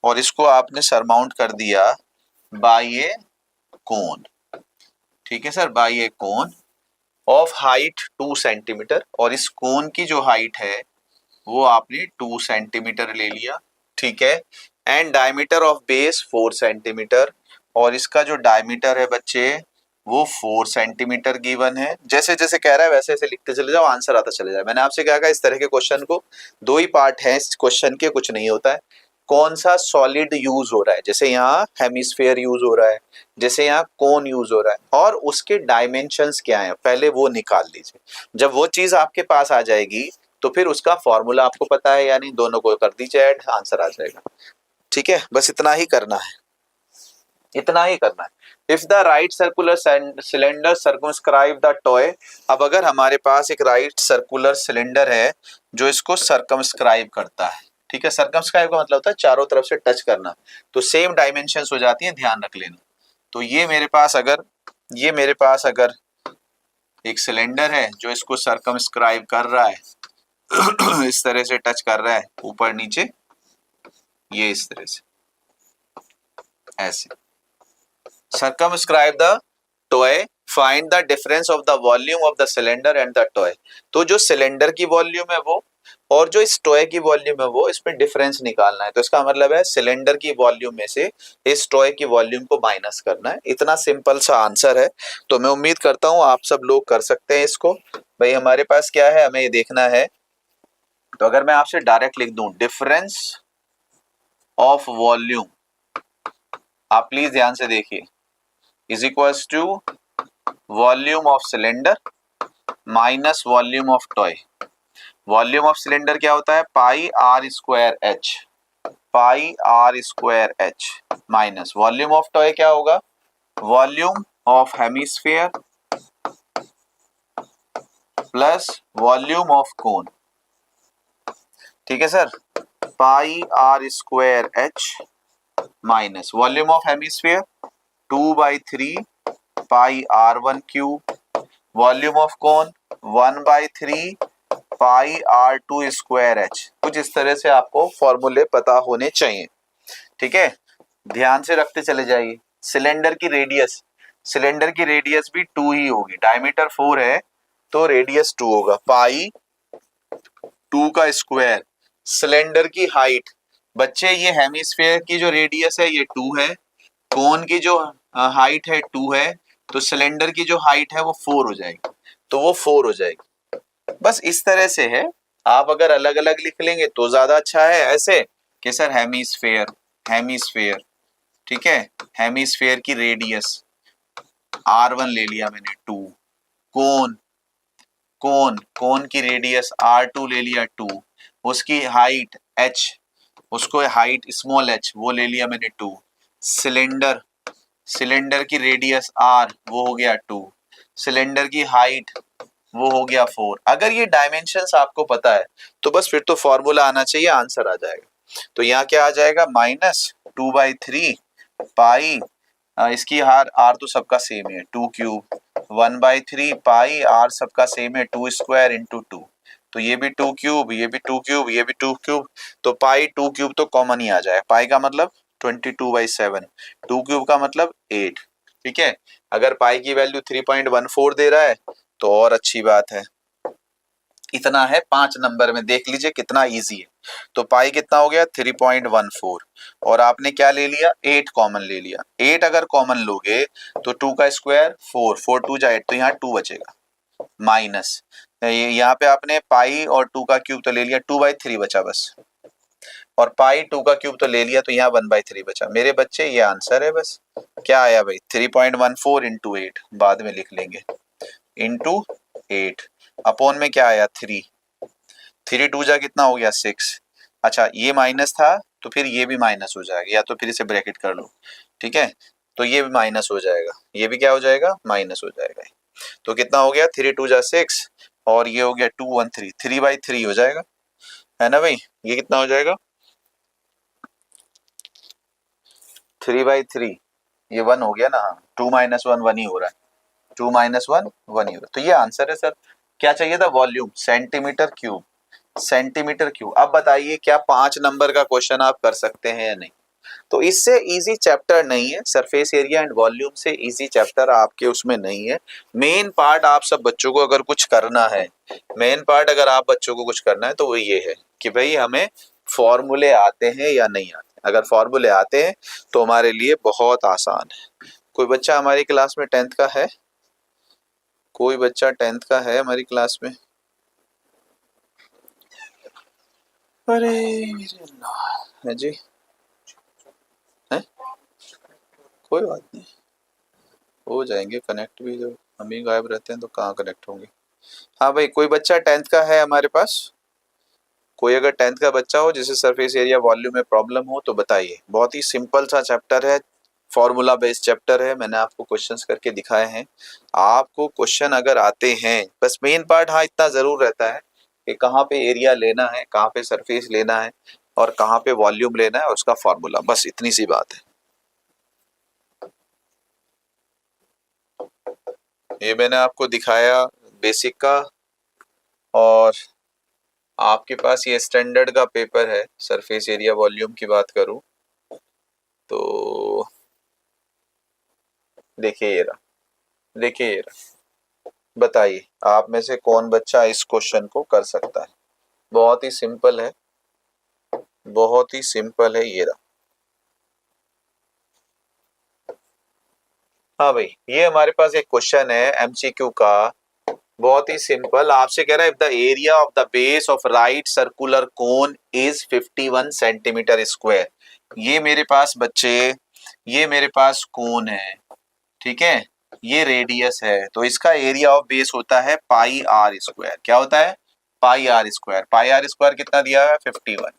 और इसको आपने सरमाउंट कर दिया बाय ए कोन, ठीक है sir, by a cone of height 2 centimetre, और इस कोन की जो हाइट है वो आपने 2 सेंटीमीटर ले लिया, ठीक है। And diameter of base 4 centimetre, और इसका जो डायमीटर है बच्चे वो 4 सेंटीमीटर गिवन है। जैसे जैसे कह रहा है वैसे वैसे लिखते चले जाओ, आंसर आता चले जाए। मैंने आपसे क्या कहा, इस तरह के क्वेश्चन को 2 ही पार्ट है इस क्वेश्चन के, कुछ नहीं होता है। कौन सा सॉलिड यूज हो रहा है, जैसे यहाँ हेमिस्फेयर यूज हो रहा है, जैसे यहाँ कोन यूज हो रहा है, और उसके डायमेंशंस क्या है पहले वो निकाल लीजिए। जब वो चीज आपके पास आ जाएगी तो फिर उसका फॉर्मूला आपको पता है या नहीं, दोनों को कर दीजिए ऐड, आंसर आ जाएगा। ठीक है, बस इतना ही करना है, इतना ही करना है। If the right circular cylinder circumscribe the toy, अब अगर हमारे पास एक राइट सर्कुलर सिलेंडर है जो इसको सर्कमस्क्राइब करता है, ठीक है, सर्कमस्क्राइब का मतलब होता है चारों तरफ से टच करना, तो सेम डायमेंशंस हो जाती हैं, ध्यान रख लेना। तो ये मेरे पास अगर एक सिलेंडर है जो इसको सर्कमस्क्राइब कर रहा है इस तरह से टच कर रहा है ऊपर नीचे, ये इस तरह से ऐसे circumscribe the toy, find the difference of the volume of the cylinder and the toy। तो जो सिलेंडर की वॉल्यूम है वो और जो इस टॉय की वॉल्यूम है वो, इसमें डिफरेंस निकालना है। तो इसका मतलब है सिलेंडर की वॉल्यूम में से इस टॉय की वॉल्यूम को माइनस करना है। इतना सिंपल सा आंसर है। तो मैं उम्मीद करता हूँ आप सब लोग कर सकते हैं इसको। भाई हमारे पास क्या है, हमें ये देखना है। तो अगर मैं आपसे डायरेक्ट लिख दूं डिफरेंस ऑफ वॉल्यूम, आप प्लीज ध्यान से देखिए, is equals to volume of cylinder minus volume of toy. Volume of cylinder क्या होता है, pi are square h, pi are square h, minus volume of toy क्या होगा, volume of hemisphere plus volume of cone. ठीक है sir, pi are square h minus volume of hemisphere 2/3 pi R1 cube, volume of cone 1/3 pi R2 square H. कुछ इस तरह से आपको फॉर्मूले पता होने चाहिए, ठीक है। ध्यान से रखते चले जाइए। सिलेंडर की रेडियस भी 2 ही होगी, डायमीटर 4 है तो रेडियस 2 होगा, पाई 2 का स्क्वायर। सिलेंडर की हाइट, बच्चे ये हेमिस्फीयर की जो रेडियस है ये 2 है, कोन की जो हाइट है 2 है, तो सिलेंडर की जो हाइट है वो 4 हो जाएगी, तो वो 4 हो जाएगी। बस इस तरह से है। आप अगर अलग अलग लिख लेंगे तो ज्यादा अच्छा है, ऐसे कि सर हेमिस्फीयर, ठीक है, हेमिस्फीयर की रेडियस R1 ले लिया मैंने 2, कोन कोन की रेडियस R2 ले लिया 2, उसकी हाइट h, उसको हाइट स्मॉल h वो ले लिया मैंने 2, सिलेंडर की रेडियस r वो हो गया 2, सिलेंडर की हाइट वो हो गया 4। अगर ये डायमेंशंस आपको पता है तो बस फिर तो फॉर्मूला आना चाहिए, आंसर आ जाएगा। तो यहाँ क्या आ जाएगा, -2/3 पाई, इसकी हार आर तो सबका सेम है 2 क्यूब, 1/3 पाई आर सबका सेम है 2 स्क्वायर इंटू 2, तो ये भी 2 क्यूब, ये भी 2 क्यूब, ये भी 2 क्यूब, तो पाई 2 क्यूब तो कॉमन ही आ जाए, पाई का मतलब 22/7, 2 क्यूब का मतलब 8, ठीक है। अगर पाई की वैल्यू 3.14 दे रहा है तो और अच्छी बात है। इतना है 5 नंबर में, देख लीजिए कितना इजी है। तो पाई कितना हो गया 3.14, और आपने क्या ले लिया 8 कॉमन ले लिया। 8 अगर कॉमन लोगे तो 2 का स्क्वायर 4, 4 2 जा 8, तो यहाँ 2 बचेगा, माइनस यहाँ पे आपने पाई और 2 का क्यूब तो ले लिया, 2/3 बचा बस, और पाई 2 का क्यूब तो ले लिया, तो यहाँ 1/3 बचा। मेरे बच्चे ये आंसर है बस। क्या आया भाई 3.14 इंटू 8, बाद में लिख लेंगे, इंटू 8 अपॉन में क्या आया 3, 3 2 जा कितना हो गया 6। अच्छा ये माइनस था तो फिर ये भी माइनस हो जाएगा, या तो फिर इसे ब्रैकेट कर लो, ठीक है, तो ये भी माइनस हो जाएगा, ये भी क्या हो जाएगा माइनस हो जाएगा। तो कितना हो गया 3 2 जा 6, और ये हो गया 213, 3/3 हो जाएगा, है ना भाई। ये कितना हो जाएगा 3/3, ये 1 हो गया ना, 2 - 1 1 ही हो रहा है, 2 - 1 1 ही हो रहा है, तो ये आंसर है सर। क्या चाहिए था, volume, centimetre cube, centimetre cube. अब बताइए क्या 5 नंबर का क्वेश्चन आप कर सकते हैं या नहीं। तो इससे इजी चैप्टर नहीं है, सरफेस एरिया एंड वॉल्यूम से इजी चैप्टर आपके उसमें नहीं है। मेन पार्ट आप सब बच्चों को अगर कुछ करना है, मेन पार्ट अगर आप बच्चों को कुछ करना है तो वो ये है कि भाई हमें फॉर्मूले आते हैं या नहीं आते। अगर फॉर्मूले आते हैं तो हमारे लिए बहुत आसान है। कोई बच्चा हमारी क्लास में 10th का है, कोई बच्चा 10th का है हमारी क्लास में, अरे है जी, है कोई बात नहीं, हो जाएंगे कनेक्ट भी, जब हम ही गायब रहते हैं तो कहाँ कनेक्ट होंगे। हाँ भाई कोई बच्चा 10th का है हमारे पास, कोई अगर 10th का बच्चा हो जिसे सरफेस एरिया वॉल्यूम में प्रॉब्लम हो तो बताइए। बहुत ही सिंपल सा चैप्टर है, फॉर्मूला बेस्ड चैप्टर है, मैंने आपको क्वेश्चंस करके दिखाए हैं। आपको क्वेश्चन अगर आते हैं, बस मेन पार्ट हाँ इतना जरूर रहता है कि कहाँ पे एरिया लेना है, कहाँ पे सरफेस लेना है, और कहाँ पे वॉल्यूम लेना है, और उसका फॉर्मूला, बस इतनी सी बात है। ये मैंने आपको दिखाया बेसिक का, और आपके पास ये स्टैंडर्ड का पेपर है, सरफेस एरिया वॉल्यूम की बात करूं तो देखिए ये रहा, देखिए ये रहा। बताइए आप में से कौन बच्चा इस क्वेश्चन को कर सकता है। बहुत ही सिंपल है, बहुत ही सिंपल है, ये रहा। हाँ भाई ये हमारे पास एक क्वेश्चन है एमसीक्यू का, बहुत ही सिंपल। आपसे कह रहा है if the area of the base of right circular cone is 51 centimetre square. ये मेरे पास बच्चे, ये मेरे पास कोन है, ठीक है, ये रेडियस है, तो इसका एरिया ऑफ बेस होता है पाई आर स्क्वायर। क्या होता है pi are square. Pi are square कितना दिया है 51,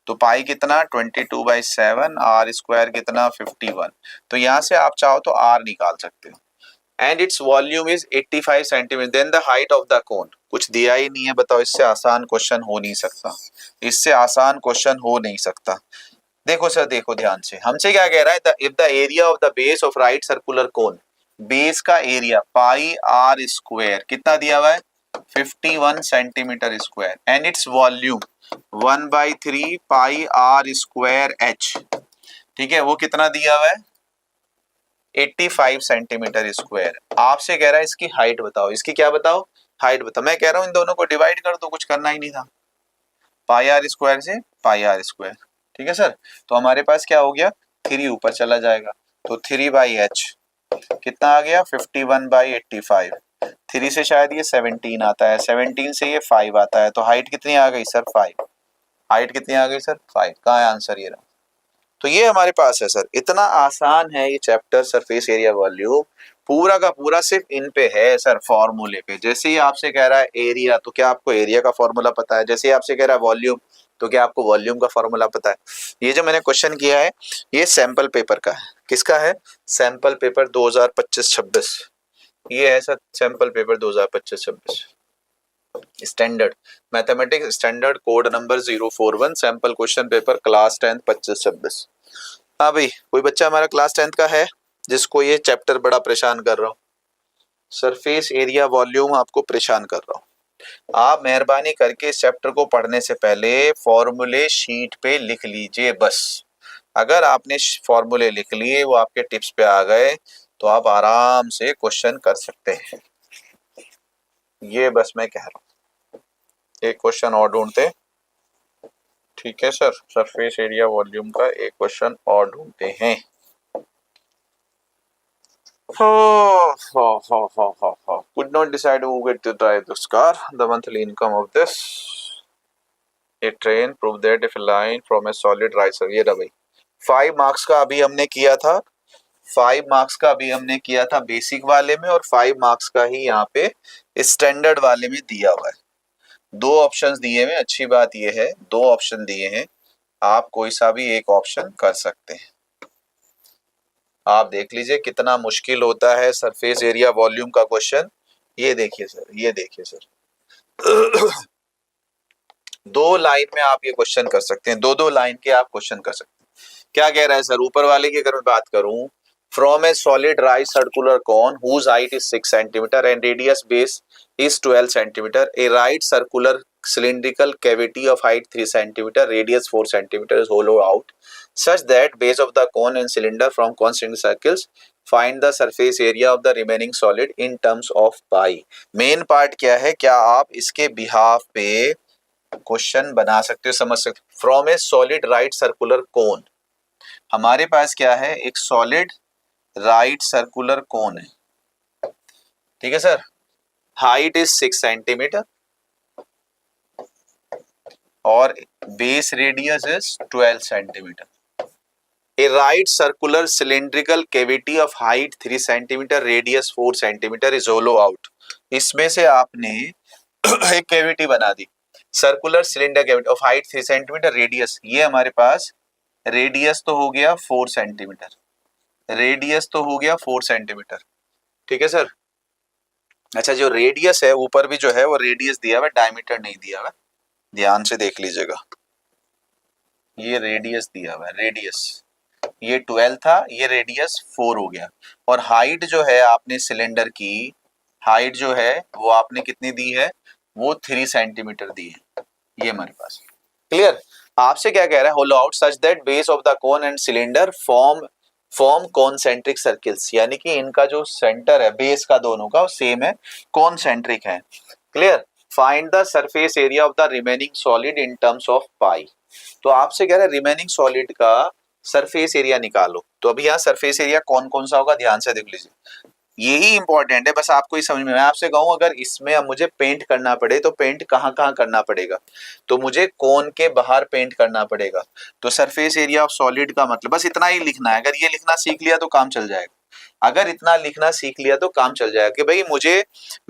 तो पाई कितना 22/7, आर स्क्वायर कितना 51। तो यहां से आप चाहो तो आर निकाल सकते हो। And its volume is 85 centimetre, then the height of the cone. कुछ दिया ही नहीं है, बताओ इससे आसान क्वेश्चन हो नहीं सकता, इससे आसान क्वेश्चन हो नहीं सकता। देखो सर, देखो ध्यान से, हमसे क्या कह रहा है, if the area of the base of right circular cone, base का एरिया पाई आर स्क्वायर कितना दिया हुआ है, 51 centimetre square, and its volume 1/3 pi are square H, ठीक है, वो कितना दिया हुआ है, 85 सेंटीमीटर स्क्वायर। आपसे कह रहा है इसकी हाइट बताओ, इसकी क्या बताओ, हाइट बताओ। मैं कह रहा हूं इन दोनों को डिवाइड कर दो, कुछ करना ही नहीं था, पाई आर स्क्वायर से पाई आर स्क्वायर, ठीक है सर। तो हमारे पास क्या हो गया, 3 ऊपर चला जाएगा, तो 3/h कितना आ गया, 51/85। 3 से शायद ये 17 आता है, 17 से ये 5 आता है, तो हाइट कितनी आ गई सर, 5। हाइट कितनी आ गई सर, 5। कहाँ है आंसर, ये रहा। तो ये हमारे पास है सर, इतना आसान है ये चैप्टर सरफेस एरिया वॉल्यूम, पूरा का पूरा सिर्फ इन पे है सर, फॉर्मूले पे। जैसे ही आपसे कह रहा है एरिया, तो क्या आपको एरिया का फॉर्मूला पता है, जैसे ही आपसे कह रहा है वॉल्यूम, तो क्या आपको वॉल्यूम का फॉर्मूला पता है। ये जो मैंने क्वेश्चन किया है, ये सैंपल पेपर का है, किसका है, सैंपल पेपर 2025-26, ये है sir sample paper 2025-26, standard mathematics standard code number 041, sample question paper class 10 25-26। हाँ भाई, कोई बच्चा हमारा क्लास 10 का है जिसको ये चैप्टर बड़ा परेशान कर रहा हूँ, सरफेस एरिया वॉल्यूम आपको परेशान कर रहा हूँ। आप मेहरबानी करके इस चैप्टर को पढ़ने से पहले फॉर्मूले शीट पे लिख लीजिए बस। अगर आपने फॉर्मूले लिख लिए, वो आपके टिप्स पे आ गए, तो आप आराम से क्वेश्चन कर सकते हैं। ये बस मैं कह रहा हूँ। एक क्वेश्चन और ढूंढते, ठीक है सर, सरफेस एरिया वॉल्यूम का एक क्वेश्चन और ढूंढते हैं। Could not decide who get to drive this car. The monthly income of this a train prove that if a line from a solid right sir, ये रहा भाई 5 marks का अभी हमने किया था, 5 मार्क्स का अभी हमने किया था बेसिक वाले में, और 5 मार्क्स का ही यहाँ पे स्टैंडर्ड वाले में दिया हुआ है। 2 ऑप्शंस दिए हुए, अच्छी बात ये है 2 ऑप्शन दिए हैं, आप कोई सा भी एक ऑप्शन कर सकते हैं। आप देख लीजिए कितना मुश्किल होता है सरफेस एरिया वॉल्यूम का क्वेश्चन। ये देखिए सर, ये देखिए सर 2 लाइन में आप ये क्वेश्चन कर सकते हैं, 2-2 लाइन के आप क्वेश्चन कर सकते हैं। क्या कह रहा है सर, ऊपर वाले की अगर मैं बात करूं, from a solid right circular cone whose height is 6 centimetre and radius base is 12 centimeter. A right circular cylindrical cavity of height 3 centimeter, radius 4 centimeter is hollowed out such that base of the cone and cylinder from concentric circles. Find the surface area of the remaining solid in terms of pi. Main part क्या है, क्या आप इसके behalf पे question बना सकते हो, समझ सकते हो। From a solid right circular कोन, हमारे पास क्या है, एक सॉलिड राइट सर्कुलर कोन है, ठीक है सर, हाइट इज 6 सेंटीमीटर और base radius is 12 centimetre. A right circular cylindrical cavity of height 3 centimetre, radius 4 centimetre is hollow out. इसमें से आपने एक कैविटी बना दी, circular cylinder cavity of height 3 centimetre, radius, ये हमारे पास रेडियस तो हो गया 4 सेंटीमीटर, रेडियस तो हो गया 4 सेंटीमीटर, ठीक है सर। अच्छा, जो रेडियस है ऊपर भी जो है वो रेडियस दिया हुआ है, डायमीटर नहीं दिया हुआ, ध्यान से देख लीजिएगा, ये रेडियस दिया हुआ है, रेडियस ये 12 था, ये रेडियस 4 हो गया, और हाइट जो है आपने सिलेंडर की हाइट जो है वो आपने कितनी दी है, वो 3 सेंटीमीटर दी है, ये हमारे पास क्लियर। आपसे क्या कह रहा है, hollow out such that base of the cone and cylinder form concentric circles, यानी कि इनका जो सेंटर है बेस का दोनों का सेम है, कॉन्सेंट्रिक है, clear. Find the surface area of the remaining solid in terms of pi. तो आपसे कह रहा है रिमेनिंग सॉलिड का सरफेस एरिया निकालो, तो अभी यहाँ सरफेस एरिया कौन कौन सा होगा, ध्यान से देख लीजिए, यही इंपॉर्टेंट है, बस आपको ही समझ में। मैं आपसे कहूँ अगर इसमें अब मुझे पेंट करना पड़े तो पेंट कहाँ कहाँ करना पड़ेगा, तो मुझे कोन के बाहर पेंट करना पड़ेगा, तो सरफेस एरिया ऑफ सॉलिड का मतलब बस इतना ही लिखना है। अगर ये लिखना सीख लिया तो काम चल जाएगा, अगर इतना लिखना सीख लिया तो काम चल जाएगा कि भाई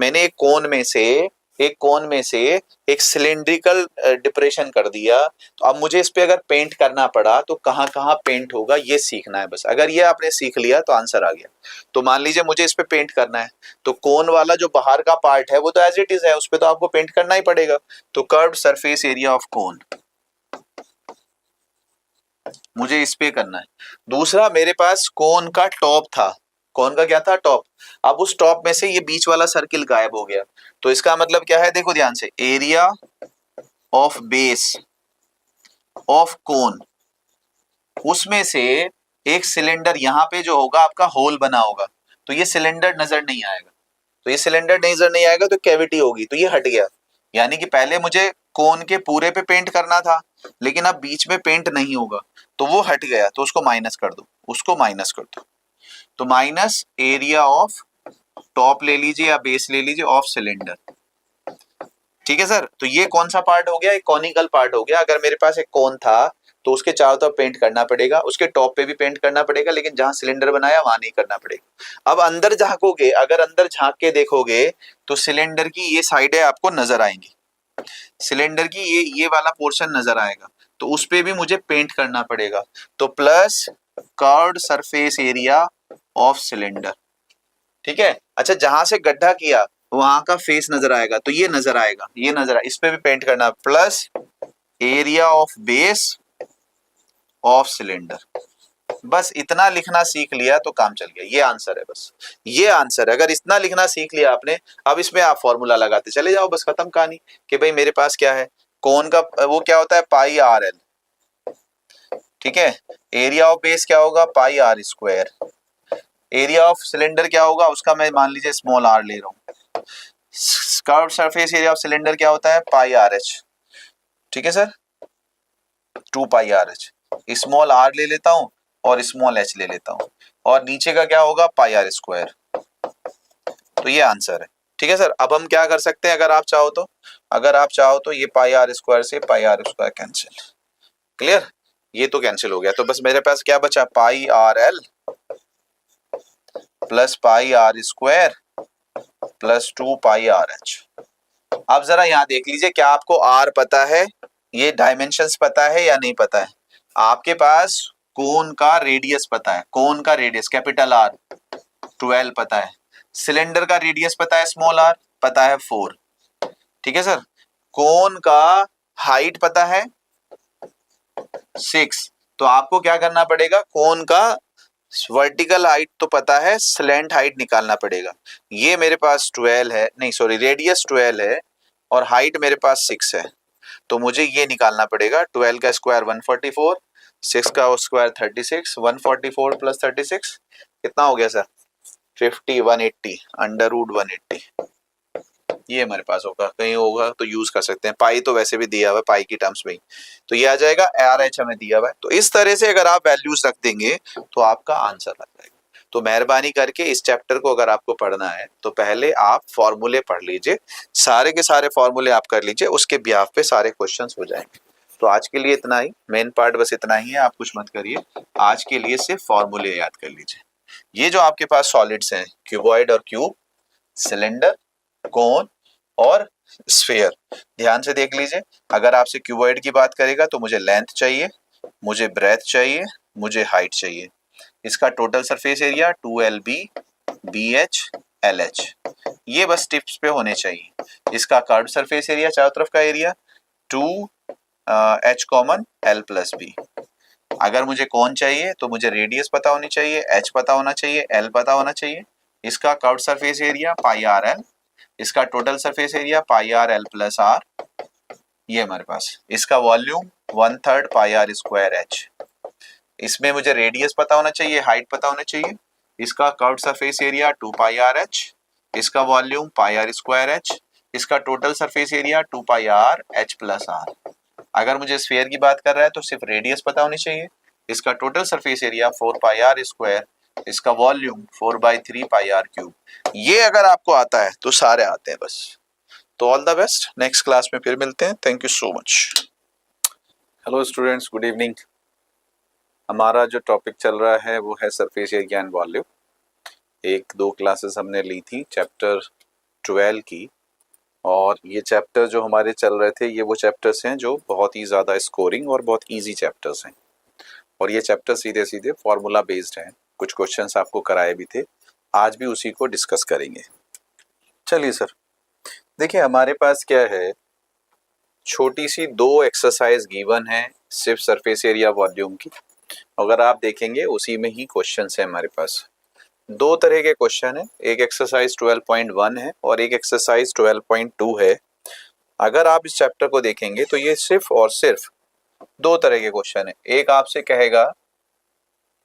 मैंने एक कोन में से एक कोन में से एक सिलेंड्रिकल डिप्रेशन कर दिया, तो अब मुझे इस पे अगर पेंट करना पड़ा तो कहाँ कहाँ पेंट होगा ये सीखना है बस। अगर ये आपने सीख लिया तो आंसर आ गया। तो मान लीजिए मुझे इस पे पेंट करना है, तो कोन वाला जो बाहर का पार्ट है वो तो एज इट इज है, उस पे तो आपको पेंट करना ही पड़ेगा। तो curved surface area of cone मुझे इस पे करना है। दूसरा, मेरे पास कोन का टॉप था, कोन का क्या था, टॉप। अब उस टॉप में से ये बीच वाला सर्किल गायब हो गया, तो इसका मतलब क्या है, देखो ध्यान से, area of base of cone, उसमें से एक सिलेंडर यहाँ पे जो होगा आपका होल बना होगा, तो ये सिलेंडर नजर नहीं आएगा। तो ये सिलेंडर नजर नहीं आएगा तो कैविटी होगी, तो ये हट गया। यानी कि पहले मुझे कोन के पूरे पे पेंट करना था, लेकिन अब बीच में पेंट नहीं होगा, तो वो हट गया, तो उसको माइनस कर दो, उसको माइनस कर दो। तो माइनस एरिया ऑफ टॉप ले लीजिए या बेस ले लीजिए ऑफ सिलेंडर। ठीक है सर, तो ये कौन सा पार्ट हो गया, एक कॉनिकल पार्ट हो गया। अगर मेरे पास एक कोन था तो उसके चारों तरफ पेंट करना पड़ेगा, उसके टॉप पे भी पेंट करना पड़ेगा, लेकिन जहां सिलेंडर बनाया वहां नहीं करना पड़ेगा। अब अंदर झांकोगे, अगर अंदर झांक के देखोगे तो सिलेंडर की ये साइडें आपको नजर आएंगी, सिलेंडर की ये वाला पोर्शन नजर आएगा, तो उस पे भी मुझे पेंट करना पड़ेगा। तो plus curved surface area of cylinder. ठीक है, अच्छा जहां से गड्ढा किया वहां का फेस नजर आएगा, तो ये नजर आएगा, ये नजर इस पे भी पेंट करना, plus area of base of cylinder. बस इतना लिखना सीख लिया तो काम चल गया, ये आंसर है, बस ये आंसर है। अगर इतना लिखना सीख लिया आपने, अब इसमें आप फॉर्मूला लगाते चले जाओ, बस खत्म कहानी। कि भाई मेरे पास क्या है, कोन का वो क्या होता है, पाई आर एल। ठीक है, एरिया ऑफ बेस क्या होगा, pi are square. Area of cylinder क्या होगा, उसका मैं मान लीजिए स्मॉल आर ले रहा हूँ। Curved surface area of cylinder क्या होता है, पाई आर एच। ठीक है sir, 2 pi are H. Small R ले लेता हूँ और स्मॉल एच ले लेता हूँ, और नीचे का क्या होगा, पाई आर स्क्वायर। तो ये आंसर है। ठीक है सर, अब हम क्या कर सकते हैं, अगर आप चाहो तो, अगर आप चाहो तो ये पाई आर स्क्वायर से पाई आर स्क्वायर कैंसिल। क्लियर, ये तो कैंसिल हो गया, तो बस मेरे पास क्या बचा, pi r l plus pi are square plus 2 pi are h. अब जरा यहाँ देख लीजिए, क्या आपको आर पता है, ये डायमेंशंस पता है या नहीं पता है। आपके पास कोन का रेडियस पता है, कोन का रेडियस कैपिटल आर 12 पता है, सिलेंडर का रेडियस पता है स्मॉल आर, पता है 4। ठीक है सर, कोन का हाइट पता है 6, तो आपको क्या करना पड़ेगा, कोन का वर्टिकल हाइट तो पता है, स्लैंट हाइट निकालना पड़ेगा। ये मेरे पास 12 है, नहीं सॉरी, रेडियस 12 है और हाइट मेरे पास 6 है, तो मुझे ये निकालना पड़ेगा। 12 का स्क्वायर 144, 6 का स्क्वायर 36, 144 प्लस 36 कितना हो गया सर, 50, 180, अंडर रूट 180। ये हमारे पास होगा, कहीं होगा तो यूज कर सकते हैं, पाई तो वैसे भी दिया हुआ है पाई की टर्म्स में, तो ये आ जाएगा, आर एच हमें दिया हुआ है। तो इस तरह से अगर आप वैल्यूज रख देंगे तो आपका आंसर आ जाएगा। तो मेहरबानी करके इस चैप्टर को अगर आपको पढ़ना है तो पहले आप फॉर्मूले पढ़ लीजिए, सारे के सारे फॉर्मूले आप कर लीजिए, उसके बिहाफ पे सारे क्वेश्चंस हो जाएंगे। तो आज के लिए इतना ही, मेन पार्ट बस इतना ही है, आप कुछ मत करिए, आज के लिए सिर्फ फॉर्मूले याद कर लीजिए। ये जो आपके पास सॉलिड्स हैं, क्यूबॉइड और क्यूब, सिलेंडर, कोन और स्फीयर, ध्यान से देख लीजिए। अगर आपसे क्यूबॉइड की बात करेगा तो मुझे लेंथ चाहिए, मुझे ब्रेथ चाहिए, मुझे हाइट चाहिए। इसका total surface area 2LB BH LH, ये बस टिप्स पे होने चाहिए। इसका कर्व्ड सरफेस एरिया, चारों तरफ का area 2H common L plus B। अगर मुझे कौन चाहिए तो मुझे रेडियस पता होनी चाहिए, H पता होना चाहिए, L पता होना चाहिए। इसका curved surface area pi r l, इसका total surface area pi r l plus r, ये हमारे पास। इसका volume 1/3 pi are square h. इसमें मुझे रेडियस पता होना चाहिए, हाइट पता होना चाहिए। इसका curved surface area 2 pi are h, इसका volume pi are square h, इसका total surface area 2 pi R H plus r. अगर मुझे स्फीयर की बात कर रहा है तो सिर्फ रेडियस पता होनी चाहिए, इसका total surface area 4 pi are square, इसका वॉल्यूम 4/3 पाई आर क्यूब। ये अगर आपको आता है तो सारे आते हैं बस। तो all the best, next class में फिर मिलते हैं, thank you so much. Hello students, good evening. हमारा जो टॉपिक चल रहा है वो है surface area and volume. 1-2 classes हमने ली थी चैप्टर 12 की, और ये चैप्टर जो हमारे चल रहे थे ये वो चैप्टर्स हैं जो बहुत ही ज़्यादा स्कोरिंग और बहुत इजी चैप्टर्स हैं, और ये चैप्टर सीधे सीधे फॉर्मूला बेस्ड हैं। कुछ क्वेश्चंस आपको कराए भी थे, आज भी उसी को डिस्कस करेंगे। चलिए सर, देखिए हमारे पास क्या है, छोटी सी दो एक्सरसाइज गिवन है सिर्फ सरफेस एरिया वॉल्यूम की। अगर आप देखेंगे उसी में ही क्वेश्चंस है हमारे पास। दो तरह के क्वेश्चन है, एक एक्सरसाइज 12.1 है और एक एक्सरसाइज 12.2 है। अगर आप इस चैप्टर को देखेंगे तो ये सिर्फ और सिर्फ दो तरह के क्वेश्चन है। एक आपसे कहेगा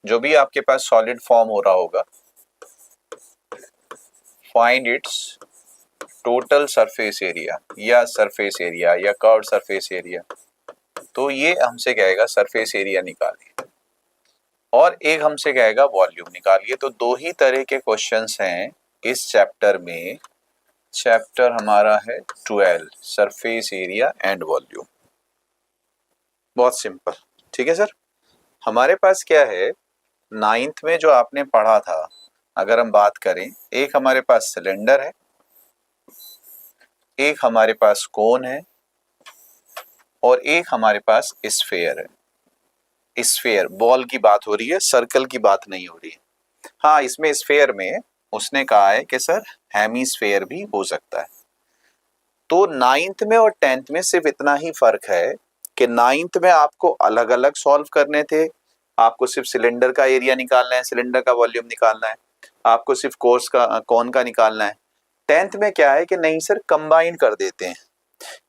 जो भी आपके पास सॉलिड फॉर्म हो रहा होगा, find its total surface area या सरफेस एरिया या कर्व्ड सरफेस एरिया, तो ये हमसे कहेगा सरफेस एरिया निकालिए, और एक हमसे कहेगा वॉल्यूम निकालिए। तो दो ही तरह के क्वेश्चंस हैं इस चैप्टर में। चैप्टर हमारा है 12, सरफेस एरिया एंड वॉल्यूम। बहुत सिंपल, ठीक है सर। हमारे पास क्या है, 9th में जो आपने पढ़ा था, अगर हम बात करें, एक हमारे पास सिलेंडर है, एक हमारे पास कोन है और एक हमारे पास स्फेयर है। स्फेयर बॉल की बात हो रही है, सर्कल की बात नहीं हो रही है। हाँ, इसमें स्फेयर में उसने कहा है कि सर हेमीस्फेयर भी हो सकता है। तो 9th में और 10th में सिर्फ इतना ही फर्क है कि 9th में आपको अलग अलग सॉल्व करने थे, आपको सिर्फ सिलेंडर का एरिया निकालना है, सिलेंडर का वॉल्यूम निकालना है, आपको सिर्फ कोन का निकालना है। 10th में क्या है कि नहीं सर, कंबाइन कर देते हैं,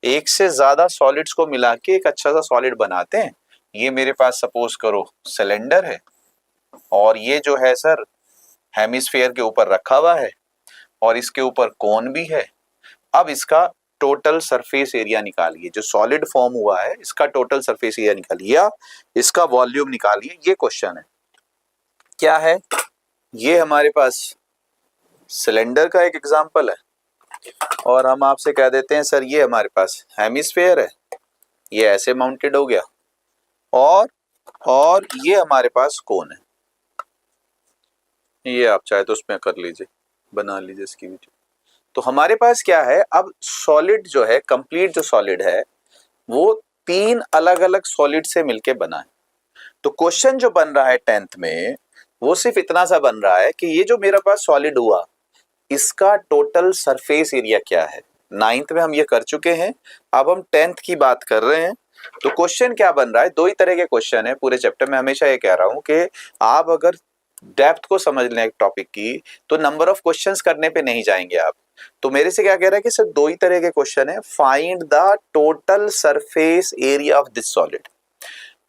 एक से ज्यादा सॉलिड्स को मिला के एक अच्छा सा सॉलिड बनाते हैं। ये मेरे पास सपोज करो सिलेंडर है और ये जो है सर हेमिस्फीयर के ऊपर रखा हुआ है और इसके ऊपर कोन भी है। अब इसका टोटल सरफेस एरिया निकालिए, जो सॉलिड फॉर्म हुआ है इसका टोटल सरफेस एरिया निकालिए या इसका वॉल्यूम निकालिए। ये क्वेश्चन है। क्या है ये, हमारे पास सिलेंडर का एक एग्जांपल है और हम आपसे कह देते हैं सर ये हमारे पास हेमिस्फीयर है, ये ऐसे माउंटेड हो गया, और ये हमारे पास कोन है। ये आप चाहे तो उसमें कर लीजिए, बना लीजिए इसकी वीडियो। तो हमारे पास क्या है, अब सॉलिड जो है, कंप्लीट जो सॉलिड है वो तीन अलग अलग सॉलिड से मिलके बना है। तो क्वेश्चन जो बन रहा है 10th में वो सिर्फ इतना सा बन रहा है कि ये जो मेरे पास सॉलिड हुआ इसका टोटल सरफेस एरिया क्या है। 9th में हम ये कर चुके हैं, अब हम 10th की बात कर रहे हैं। तो क्वेश्चन क्या बन रहा है, दो ही तरह के क्वेश्चन है पूरे चैप्टर में। हमेशा ये कह रहा हूं कि आप अगर डेप्थ को समझ लें एक टॉपिक की तो नंबर ऑफ क्वेश्चंस करने पे नहीं जाएंगे आप। तो मेरे से क्या कह रहा है कि सर दो ही तरह के क्वेश्चन है, find the total surface area of this solid.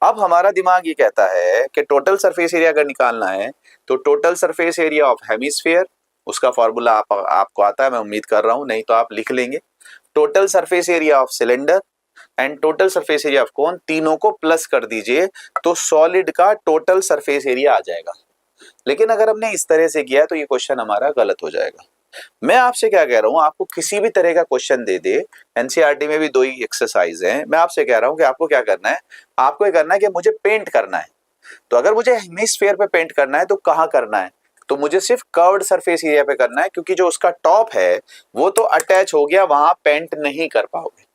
अब हमारा दिमाग ये कहता है कि टोटल सरफेस एरिया अगर निकालना है तो total surface area of hemisphere, उसका फॉर्मूला आपको आता है, मैं उम्मीद कर रहा हूं, नहीं तो आप लिख लेंगे। Total surface area of cylinder and total surface area of cone, तीनों को प्लस कर दीजिए तो सॉलिड का टोटल सरफेस एरिया आ जाएगा। लेकिन अगर हमने इस तरह से किया तो ये क्वेश्चन हमारा गलत हो जाएगा। मैं आपसे क्या कह रहा हूं, आपको किसी भी तरह का क्वेश्चन दे दे, एनसीईआरटी में भी दो ही एक्सरसाइज है, मैं आपसे कह रहा हूं कि आपको क्या करना है, आपको ये करना है कि मुझे पेंट करना है। तो अगर मुझे हेमिस्फीयर पे पेंट करना है तो कहाँ करना है, तो मुझे सिर्फ कर्व्ड सरफेस एरिया पे करना है, क्योंकि जो उसका टॉप है वो तो अटैच हो गया, वहां पेंट नहीं कर पाओगे।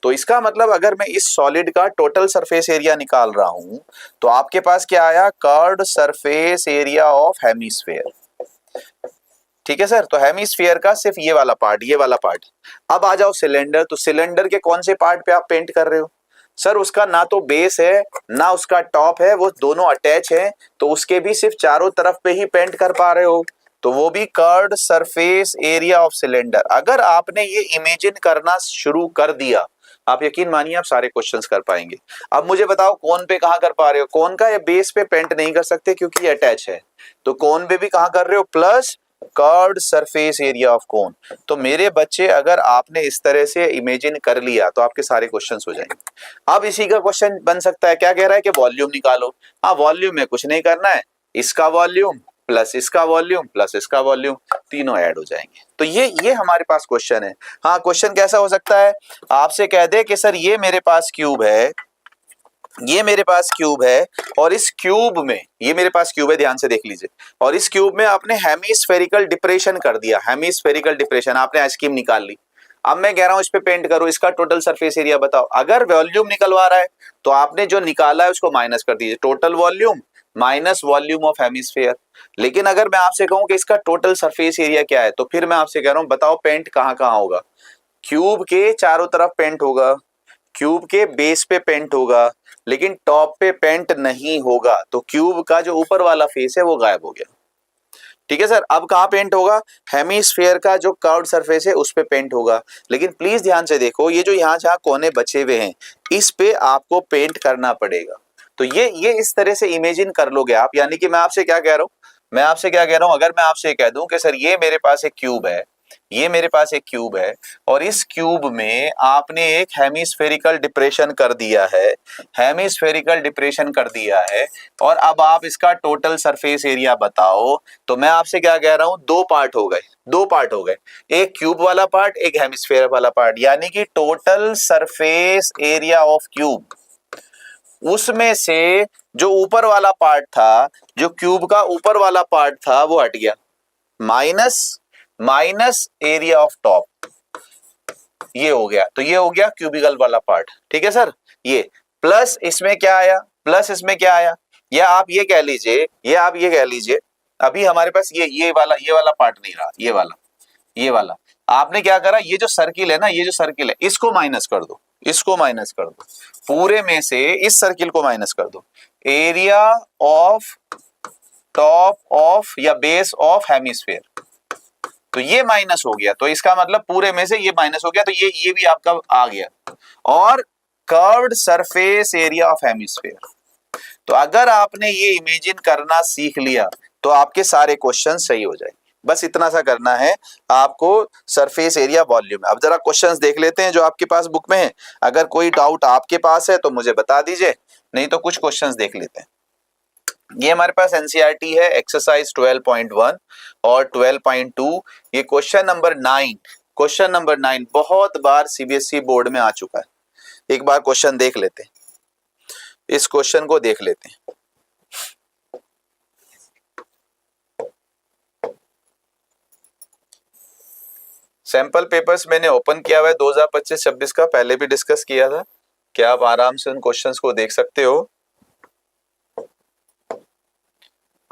तो इसका मतलब अगर मैं इस सॉलिड का टोटल सरफेस एरिया निकाल रहा हूं तो आपके पास क्या आया, curved surface area of hemisphere. ठीक है सर, तो हेमिस्फीयर का सिर्फ ये वाला पार्ट, ये वाला पार्ट। अब आ जाओ सिलेंडर, तो सिलेंडर के कौन से पार्ट पे आप पेंट कर रहे हो, सर उसका ना तो बेस है ना उसका टॉप है, वो दोनों अटैच है, तो उसके भी सिर्फ चारों तरफ पे ही पेंट कर पा रहे हो, तो वो भी curved surface area of cylinder. अगर आपने ये इमेजिन करना शुरू कर दिया, आप यकीन मानिए आप सारे क्वेश्चंस कर पाएंगे। अब मुझे बताओ कोन पे कहां कर पा रहे हो, कोन का या बेस पे पेंट नहीं कर सकते क्योंकि ये अटैच है, तो कोन पे भी कहां कर रहे हो, plus curved surface area of cone. तो मेरे बच्चे अगर आपने इस तरह से इमेजिन कर लिया तो आपके सारे क्वेश्चंस हो जाएंगे। अब इसी का क्वेश्चन बन सकता है, क्या कह रहा है कि वॉल्यूम निकालो। हाँ, वॉल्यूम में कुछ नहीं करना है, इसका वॉल्यूम प्लस इसका वॉल्यूम प्लस इसका वॉल्यूम, तीनों ऐड हो जाएंगे। तो ये हमारे पास क्वेश्चन है। हाँ, क्वेश्चन कैसा हो सकता है, आपसे कह दे कि सर ये मेरे पास क्यूब है, ये मेरे पास क्यूब है, और इस क्यूब में, ये मेरे पास क्यूब है, ध्यान से देख लीजिए, और इस क्यूब में आपने हेमिस्फेरिकल डिप्रेशन कर दिया, हेमिस्फेरिकल डिप्रेशन, आपने आइसक्रीम निकाल ली। अब मैं कह रहा हूं इस पे पेंट करो, इसका टोटल सरफेस एरिया बताओ। अगर वॉल्यूम निकलवा रहा है तो आपने जो निकाला है उसको माइनस कर दीजिए, total volume minus volume of hemisphere. लेकिन अगर मैं आपसे कहूं कि इसका टोटल सरफेस एरिया क्या है, तो फिर मैं आपसे कह रहा हूं बताओ पेंट कहां कहां होगा। क्यूब के चारों तरफ पेंट होगा, क्यूब के बेस पे पेंट होगा, लेकिन टॉप पे पेंट नहीं होगा। तो क्यूब का जो ऊपर वाला फेस है वो गायब हो गया। ठीक है सर, अब कहाँ पेंट होगा, हेमिस्फेयर का जो कर्व्ड सरफेस है उस पे पेंट होगा। लेकिन प्लीज ध्यान से देखो, ये जो यहाँ जहाँ कोने बचे हुए हैं इस पे आपको पेंट करना पड़ेगा। तो ये इस तरह से इमेजिन कर लोगे आप। यानी कि मैं आपसे क्या कह रहा हूँ, मैं आपसे क्या कह रहा हूँ, अगर मैं आपसे कह दूं कि सर ये मेरे पास एक क्यूब है, ये मेरे पास एक क्यूब है, और इस क्यूब में आपने एक हेमिस्फेरिकल डिप्रेशन कर दिया है, हेमिस्फेरिकल डिप्रेशन कर दिया है, और अब आप इसका टोटल सरफेस एरिया बताओ। तो मैं आपसे क्या कह रहा हूं, दो पार्ट हो गए, दो पार्ट हो गए, एक क्यूब वाला पार्ट, एक हेमिस्फेयर वाला पार्ट। यानी कि total surface area of cube, उसमें से जो ऊपर वाला पार्ट था, जो क्यूब का ऊपर वाला पार्ट था वो हट गया, माइनस एरिया ऑफ टॉप, ये हो गया। तो ये हो गया क्यूबिकल वाला पार्ट। ठीक है सर, ये प्लस इसमें क्या आया, प्लस इसमें क्या आया, या आप ये कह लीजिए, या आप ये कह लीजिए अभी हमारे पास ये वाला पार्ट नहीं रहा, ये वाला आपने क्या करा, ये जो सर्किल है ना, ये जो सर्किल है इसको माइनस कर दो, इसको माइनस कर दो, पूरे में से इस सर्किल को माइनस कर दो। एरिया ऑफ टॉप ऑफ या बेस ऑफ हेमिस्फेयर, तो ये माइनस हो गया, तो इसका मतलब पूरे में से ये माइनस हो गया, तो ये भी आपका आ गया। और curved surface area of hemisphere. तो अगर आपने ये इमेजिन करना सीख लिया तो आपके सारे क्वेश्चन सही हो जाएंगे। बस इतना सा करना है आपको, सरफेस एरिया वॉल्यूम। अब जरा क्वेश्चंस देख लेते हैं जो आपके पास बुक में है। अगर कोई डाउट आपके पास है तो मुझे बता दीजिए, नहीं तो कुछ क्वेश्चंस देख लेते हैं। ये हमारे पास एनसीईआरटी है, एक्सरसाइज 12.1 और 12.2। ये क्वेश्चन नंबर 9, क्वेश्चन नंबर 9 बहुत बार सीबीएसई बोर्ड में आ चुका है। एक बार क्वेश्चन देख लेते हैं, इस क्वेश्चन को देख लेते हैं। सैंपल पेपर्स मैंने ओपन किया हुआ है 2025-26 का, पहले भी डिस्कस किया था। क्या आप आराम से उन क्वेश्चंस को देख सकते हो।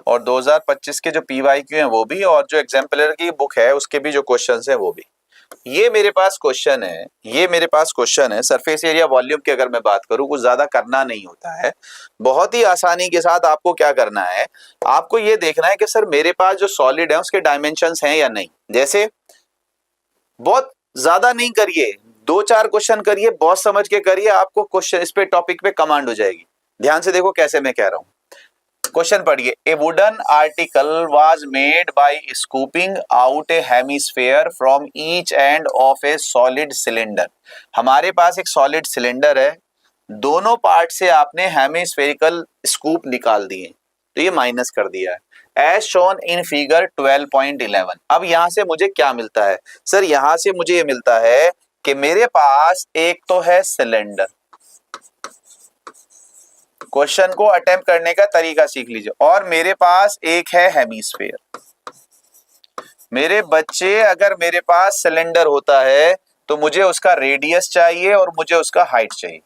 और 2025 के जो पीवाईक्यू हैं वो भी, और जो एग्जाम्पलर की बुक है उसके भी जो क्वेश्चंस हैं वो भी। ये मेरे पास क्वेश्चन है, ये मेरे पास क्वेश्चन है। सरफेस एरिया वॉल्यूम की अगर मैं बात करूं, कुछ ज्यादा करना नहीं होता है, बहुत ही आसानी के साथ आपको क्या करना है, आपको ये देखना है कि सर मेरे पास जो सॉलिड है उसके डायमेंशंस हैं या नहीं। जैसे बहुत ज्यादा नहीं करिए, दो चार क्वेश्चन करिए, बहुत समझ के करिए, आपको क्वेश्चन इस पे टॉपिक पे कमांड हो जाएगी। ध्यान से देखो कैसे मैं कह रहा हूं, क्वेश्चन पढ़िए। ए wooden article was made by scooping out A hemisphere from each end of A solid cylinder. हमारे पास एक सॉलिड सिलेंडर है, दोनों पार्ट से आपने हेमिस्फेरिकल स्कूप निकाल दिए, तो ये माइनस कर दिया है, एज शोन इन फिगर 12.11। अब यहां से मुझे क्या मिलता है सर, यहां से मुझे ये मिलता है कि मेरे पास एक तो है सिलेंडर। क्वेश्चन को अटेम्प्ट करने का तरीका सीख लीजिए। और मेरे पास एक है हेमिस्फेयर। मेरे बच्चे, अगर मेरे पास सिलेंडर होता है तो मुझे उसका रेडियस चाहिए और मुझे उसका हाइट चाहिए,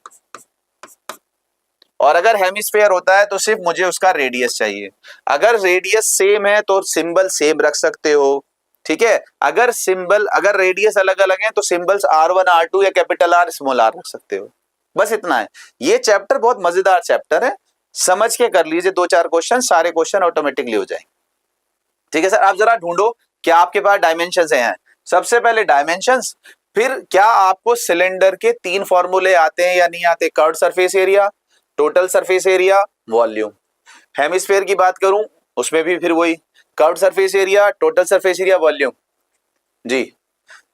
और अगर हेमिस्फेयर होता है तो सिर्फ मुझे उसका रेडियस चाहिए। अगर रेडियस सेम है तो सिंबल सेम रख सकते हो, ठीक है। अगर रेडियस अलग अलग है तो सिंबल्स R1 R2 या कैपिटल R स्मॉल r रख सकते हो। बस इतना है। ये चैप्टर बहुत मजेदार चैप्टर है, समझ के कर लीजिए दो चार क्वेश्चन, सारे क्वेश्चन ऑटोमेटिकली हो जाएंगे। ठीक है सर, आप जरा ढूंढो क्या आपके पास डायमेंशंस हैं। सबसे पहले डायमेंशंस, फिर क्या आपको सिलेंडर के 3 फॉर्मूले आते हैं या नहीं आते। Curved surface area, total surface area, volume. Hemisphere की बात करूं उसमें भी फिर वही curved surface area, total surface area, volume. जी,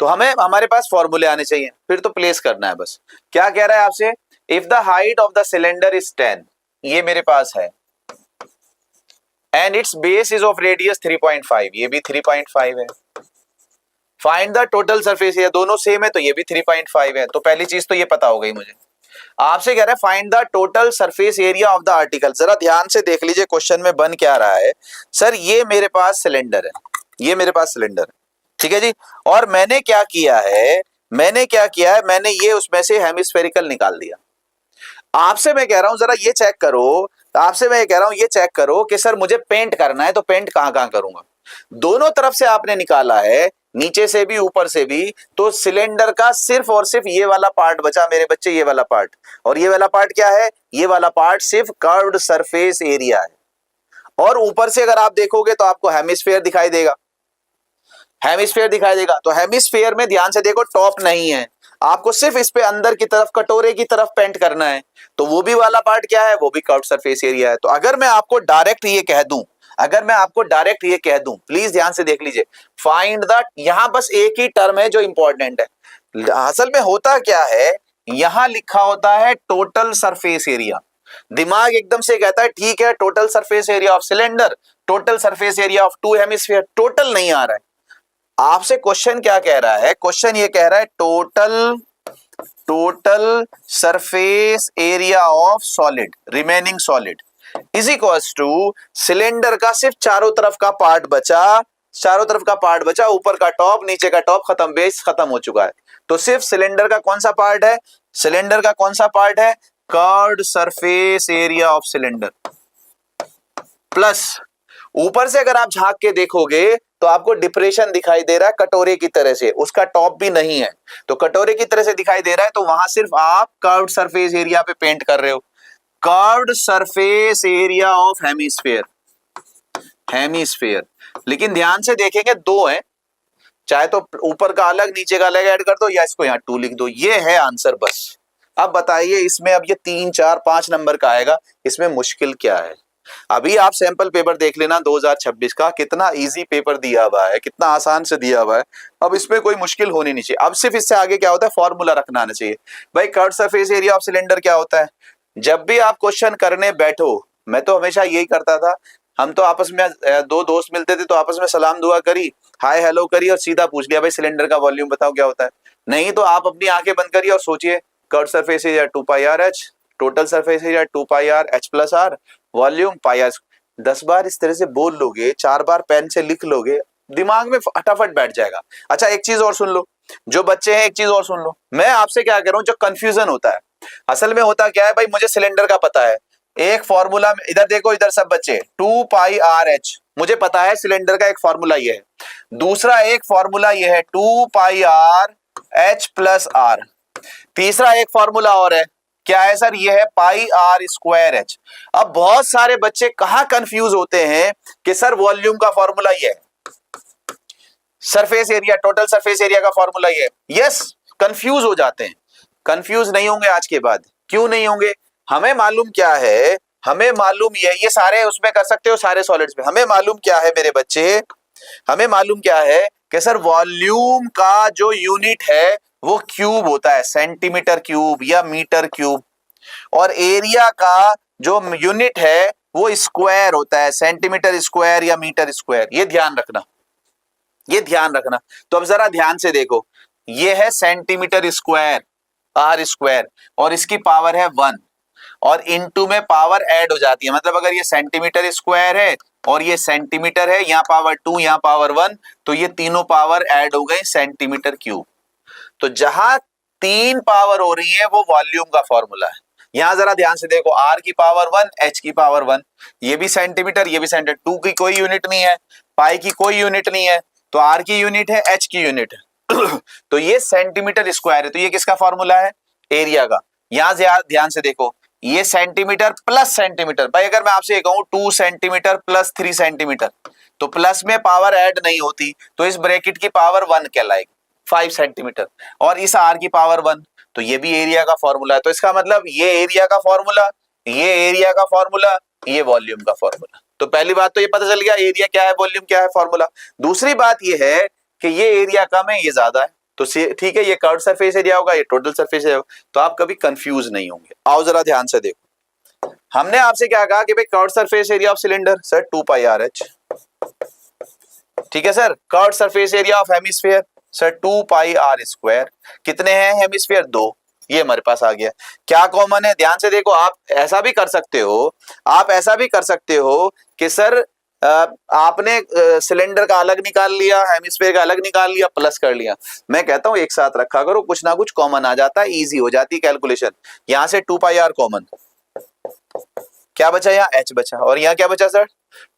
तो हमारे पास फॉर्मूले आने चाहिए, फिर तो प्लेस करना है बस। क्या कह रहा है आपसे, if the height of the cylinder is 10, ये मेरे पास है, and it's base is of radius 3.5, ये भी 3.5 है। Find the total surface area, दोनों सेम है तो ये भी 3.5 है। तो पहली चीज तो ये पता हो गई मुझे। आपसे कह रहा है find the total surface area of the article. जरा ध्यान से देख लीजिए क्वेश्चन में बन क्या रहा है। सर ये मेरे पास सिलेंडर है, ये मेरे पास सिलेंडर है, ठीक है जी। और मैंने क्या किया है, मैंने क्या किया है, मैंने ये उसमें से हेमिस्फेरिकल निकाल दिया। आपसे मैं कह रहा हूं जरा ये चेक करो, आपसे मैं कह रहा हूं ये चेक करो कि सर मुझे पेंट करना है, तो पेंट कहां कहां करूंगा? दोनों तरफ से आपने निकाला है, नीचे से भी ऊपर से भी, तो सिलेंडर का सिर्फ और सिर्फ ये वाला पार्ट बचा मेरे बच्चे, ये वाला पार्ट। और ये वाला पार्ट क्या है? ये वाला पार्ट सिर्फ कर्व्ड सरफेस एरिया है। और ऊपर से अगर आप देखोगे तो आपको हेमिस्फेयर दिखाई देगा, हेमिस्फेयर दिखाई देगा। तो हेमिस्फेयर में ध्यान से देखो टॉप नहीं है, आपको सिर्फ इस पे अंदर की तरफ कटोरे की तरफ पेंट करना है। तो वो भी वाला पार्ट क्या है? वो भी कर्व्ड सरफेस एरिया है। तो अगर मैं आपको डायरेक्ट ये कह दूं, अगर मैं आपको डायरेक्ट ये कह दूं, प्लीज ध्यान से देख लीजिए, फाइंड द, यहां बस एक ही टर्म है जो इंपॉर्टेंट है। असल में होता क्या है, यहां लिखा होता है टोटल सरफेस एरिया। दिमाग एकदम से कहता है ठीक है, total surface area of cylinder, total surface area of two hemisphere, total नहीं आ रहा है। आपसे क्वेश्चन क्या कह रहा है? क्वेश्चन ये कह रहा है total surface area of solid, remaining solid is equals two cylinder का सिर्फ चारों तरफ का पार्ट बचा, चारों तरफ का पार्ट बचा, ऊपर का टॉप, नीचे का टॉप खत्म, बेस खत्म हो चुका है। तो सिर्फ सिलेंडर का कौन सा पार्ट है? सिलेंडर का कौन सा पार्ट है? Curved surface area of cylinder plus, ऊपर से अगर आप झांक के देखोगे तो आपको डिप्रेशन दिखाई दे रहा है कटोरे की तरह से, उसका टॉप भी नहीं है, तो कटोरे की तरह से दिखाई दे रहा है, तो वहां सिर्फ आप कर्व्ड सरफेस एरिया पे पेंट कर रहे हो। Curved surface area of hemisphere, hemisphere. लेकिन ध्यान से देखेंगे दो हैं, चाहे तो ऊपर का अलग नीचे का अलग ऐड कर दो, या इसको यहाँ 2 लिख दो, ये है आंसर बस। अब बताइए इसमें, अब ये 3 4 5 नंबर का आएगा, इसमें मुश्किल क्या है? अभी आप सैंपल पेपर देख लेना 2026 का, कितना इजी पेपर दिया हुआ है, कितना आसान से दिया हुआ है। अब इसमें कोई मुश्किल होनी नहीं चाहिए। अब सिर्फ इससे आगे क्या होता है, फॉर्मूला रखना आना चाहिए। भाई curved surface area of cylinder क्या होता है? जब भी आप क्वेश्चन करने बैठो, मैं तो हमेशा यही करता था, हम तो आपस में दो दोस्त मिलते थे तो आपस में सलाम दुआ करी, हाय हेलो करी और सीधा पूछ लिया भाई सिलेंडर का वॉल्यूम बताओ क्या होता है। नहीं तो आप अपनी आंखें बंद करिए और सोचिए, curved surface area 2 pi are H, total surface area 2 pi R H plus R, volume pi R. 10 बार इस तरह से बोल लोगे, 4 बार पेन से लिख लोगे, दिमाग में फटाफट बैठ जाएगा। अच्छा एक चीज और सुन लो, जो बच्चे हैं एक चीज और सुन लो, मैं आपसे क्या कह रहा हूं, जो कंफ्यूजन होता है, असल में होता क्या है भाई, मुझे सिलेंडर का पता है, एक फॉर्मूला में, इधर देखो इधर सब बच्चे, 2 पाई आर एच मुझे पता है, सिलेंडर का एक फॉर्मूला ये है। दूसरा एक फॉर्मूला ये है 2 pi R H plus are. तीसरा एक फॉर्मूला और है, क्या है सर? ये है पाई आर स्क्वायर एच। अब बहुत सारे बच्चे कहां कंफ्यूज होते हैं कि सर वॉल्यूम का फॉर्मूला ये है, surface area, total surface area का फॉर्मूला ये है। यस, कंफ्यूज हो जाते हैं। कंफ्यूज नहीं होंगे आज के बाद, क्यों नहीं होंगे? हमें मालूम क्या है, हमें मालूम ये सारे उसमें कर सकते हो, सारे सॉलिड्स में। हमें मालूम क्या है मेरे बच्चे, हमें मालूम क्या है कि सर वॉल्यूम का जो यूनिट है वो क्यूब होता है, सेंटीमीटर क्यूब या मीटर क्यूब, और एरिया का जो यूनिट है वो स्क्वायर होता है, सेंटीमीटर स्क्वायर या मीटर स्क्वायर। ये ध्यान रखना, ये ध्यान रखना। तो अब जरा ध्यान से देखो, ये है सेंटीमीटर स्क्वायर, आर स्क्वायर, और इसकी पावर है 1, और इनटू में पावर ऐड हो जाती है, मतलब अगर ये सेंटीमीटर स्क्वायर है और ये सेंटीमीटर है, यहाँ पावर 2 यहाँ पावर 1, तो ये तीनों पावर ऐड हो गई सेंटीमीटर क्यूब। तो जहां 3 पावर हो रही है वो वॉल्यूम का फॉर्मूला है। यहां जरा ध्यान से देखो, आर की पावर 1, एच की पावर 1, ये भी सेंटीमीटर ये भी सेंटीमीटर, 2 की कोई यूनिट नहीं है, पाई की कोई यूनिट नहीं है, तो आर की यूनिट है, एच की यूनिट है। तो ये सेंटीमीटर स्क्वायर है, तो ये किसका फॉर्मूला है? एरिया का। यहां से ध्यान से देखो, ये सेंटीमीटर प्लस सेंटीमीटर, भाई अगर मैं आपसे कहूं 2 सेंटीमीटर प्लस 3 सेंटीमीटर, तो प्लस में पावर ऐड नहीं होती, तो इस ब्रैकेट की पावर 1 कहलाएगी, 5 सेंटीमीटर, और इस आर की पावर 1, तो ये भी एरिया का फॉर्मूला है। तो इसका मतलब ये एरिया का फॉर्मूला, ये एरिया का फॉर्मूला, ये वॉल्यूम का फॉर्मूला। तो पहली बात तो ये पता चल गया एरिया क्या है, वॉल्यूम क्या है, फॉर्मूला। दूसरी बात ये है कि ये एरिया कम है, ये ज्यादा है, तो ठीक है, ये कर्व्ड सरफेस एरिया होगा, ये टोटल सरफेस एरिया होगा, तो आप कभी कंफ्यूज नहीं होंगे। आओ जरा ध्यान से देखो, हमने आपसे क्या कहा कि भाई curved surface area of cylinder, sir 2 pi R H, ठीक है sir. Curved surface area of hemisphere, sir 2 pi are square. कितने हैं हेमिस्फीयर? 2, ये हमारे पास आ गया। क्या कॉमन है? ध्यान से देखो, आप ऐसा भी कर सकते हो, आप ऐसा भी कर सकते हो कि सर आपने सिलेंडर का अलग निकाल लिया, हेमिस्फीयर का अलग निकाल लिया, प्लस कर लिया। मैं कहता हूं एक साथ रखा करो, कुछ ना कुछ कॉमन आ जाता है, इजी हो जाती है कैलकुलेशन। यहां से 2 पाई आर कॉमन, क्या बचा यहाँ h बचा, और यहाँ क्या बचा सर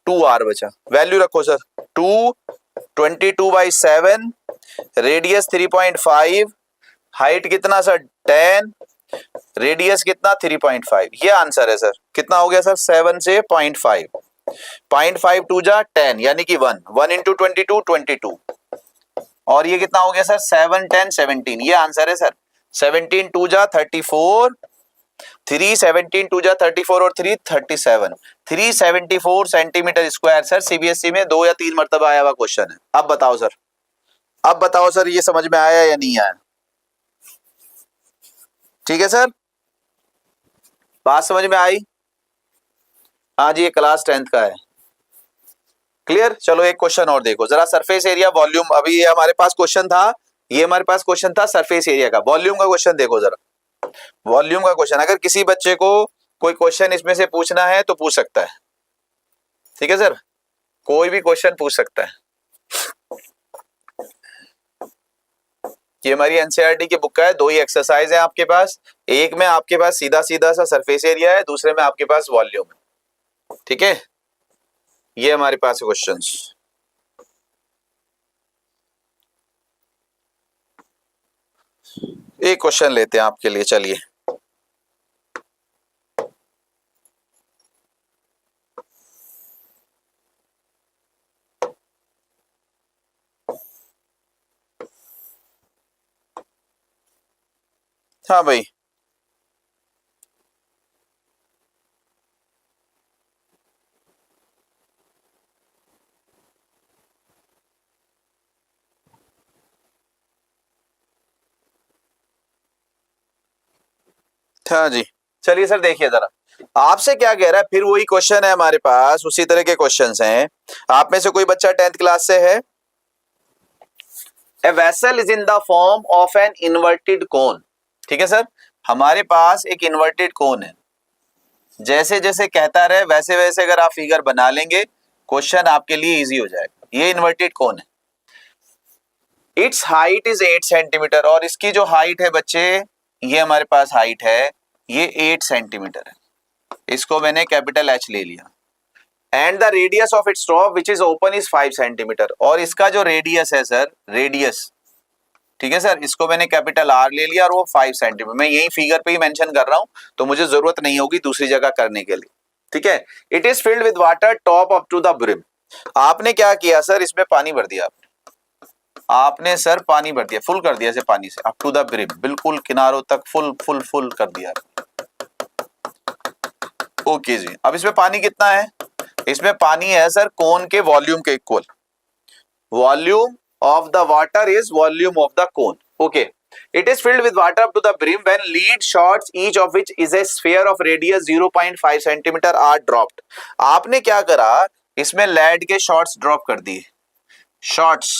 2r बचा। वैल्यू रखो सर 2, 22/7, रेडियस 3.5, हाइट कितना सर 10, रेडियस कितना 3.5। ये आंसर है सर। कितना हो गया सर 7 से 0.5, 0.5 2 जा 10 यानी कि 1, 1 इंटू 22 22, और ये कितना हो गया सर 7 10 17। ये आंसर है सर। 17 2 जा 34, 3 17 2 जा 34 और 3 37, 374 सेंटीमीटर स्क्वायर सर। सीबीएसई में 2 या 3 मरतबा आया हुआ क्वेश्चन है। अब बताओ सर, अब बताओ सर ये समझ में आया या नहीं आया? ठीक है सर, बात समझ में आई? हाँ जी, ये क्लास 10th का है। क्लियर? चलो एक क्वेश्चन और देखो जरा, सरफेस एरिया वॉल्यूम। अभी ये हमारे पास क्वेश्चन था, ये हमारे पास क्वेश्चन था सरफेस एरिया का। वॉल्यूम का क्वेश्चन देखो जरा, वॉल्यूम का क्वेश्चन। अगर किसी बच्चे को कोई क्वेश्चन इसमें से पूछना है तो पूछ सकता है। ठीक है सर, कोई भी क्वेश्चन पूछ सकता है। ये हमारी एनसीईआरटी की बुक का है। 2 ही एक्सरसाइज है आपके पास, एक में आपके पास सीधा सीधा सा सरफेस एरिया है, दूसरे में आपके पास वॉल्यूम है। ठीक है, ये हमारे पास क्वेश्चंस। एक क्वेश्चन लेते हैं आपके लिए, चलिए। हाँ भाई, हाँ जी, चलिए सर देखिए जरा, आपसे क्या कह रहा है। फिर वही क्वेश्चन है हमारे पास, उसी तरह के क्वेश्चंस हैं। आप में से कोई बच्चा 10th क्लास से है? A vessel is in the form of an inverted कोन। ठीक है सर, हमारे पास एक इन्वर्टेड कोन है। जैसे जैसे कहता रहे वैसे वैसे अगर आप फिगर बना लेंगे, क्वेश्चन आपके लिए इजी हो जाएगा। ये इन्वर्टेड कोन है, इट्स हाइट इज 8 सेंटीमीटर, और इसकी जो हाइट है बच्चे, ये हमारे पास हाइट है, ये 8 सेंटीमीटर है। इसको मैंने कैपिटल H ले लिया। And the radius of its top which is open is 5 centimetre, और इसका जो रेडियस है सर, रेडियस, ठीक है सर, इसको मैंने कैपिटल R ले लिया और वो 5 सेंटीमीटर। मैं यही फिगर पे ही मेंशन कर रहा हूं, तो मुझे जरूरत नहीं होगी दूसरी जगह करने के लिए। ठीक है, it is filled with water top up to the brim. आपने क्या किया सर, इसमें पानी भर दिया आपने सर, पानी भर दिया, फुल कर दिया इसे पानी से, अप टू द ब्रिम, बिल्कुल किनारों तक फुल फुल फुल कर दिया। ओके जी, अब इसमें पानी कितना है? इसमें पानी है सर कोन के वॉल्यूम के equal. Volume of the water is volume of the cone. Okay, it is filled with water up to the brim when lead shots, each of which is a sphere of radius 0.5 centimeter, are dropped. आपने क्या करा, इसमें lead के shots drop कर दिए। shots,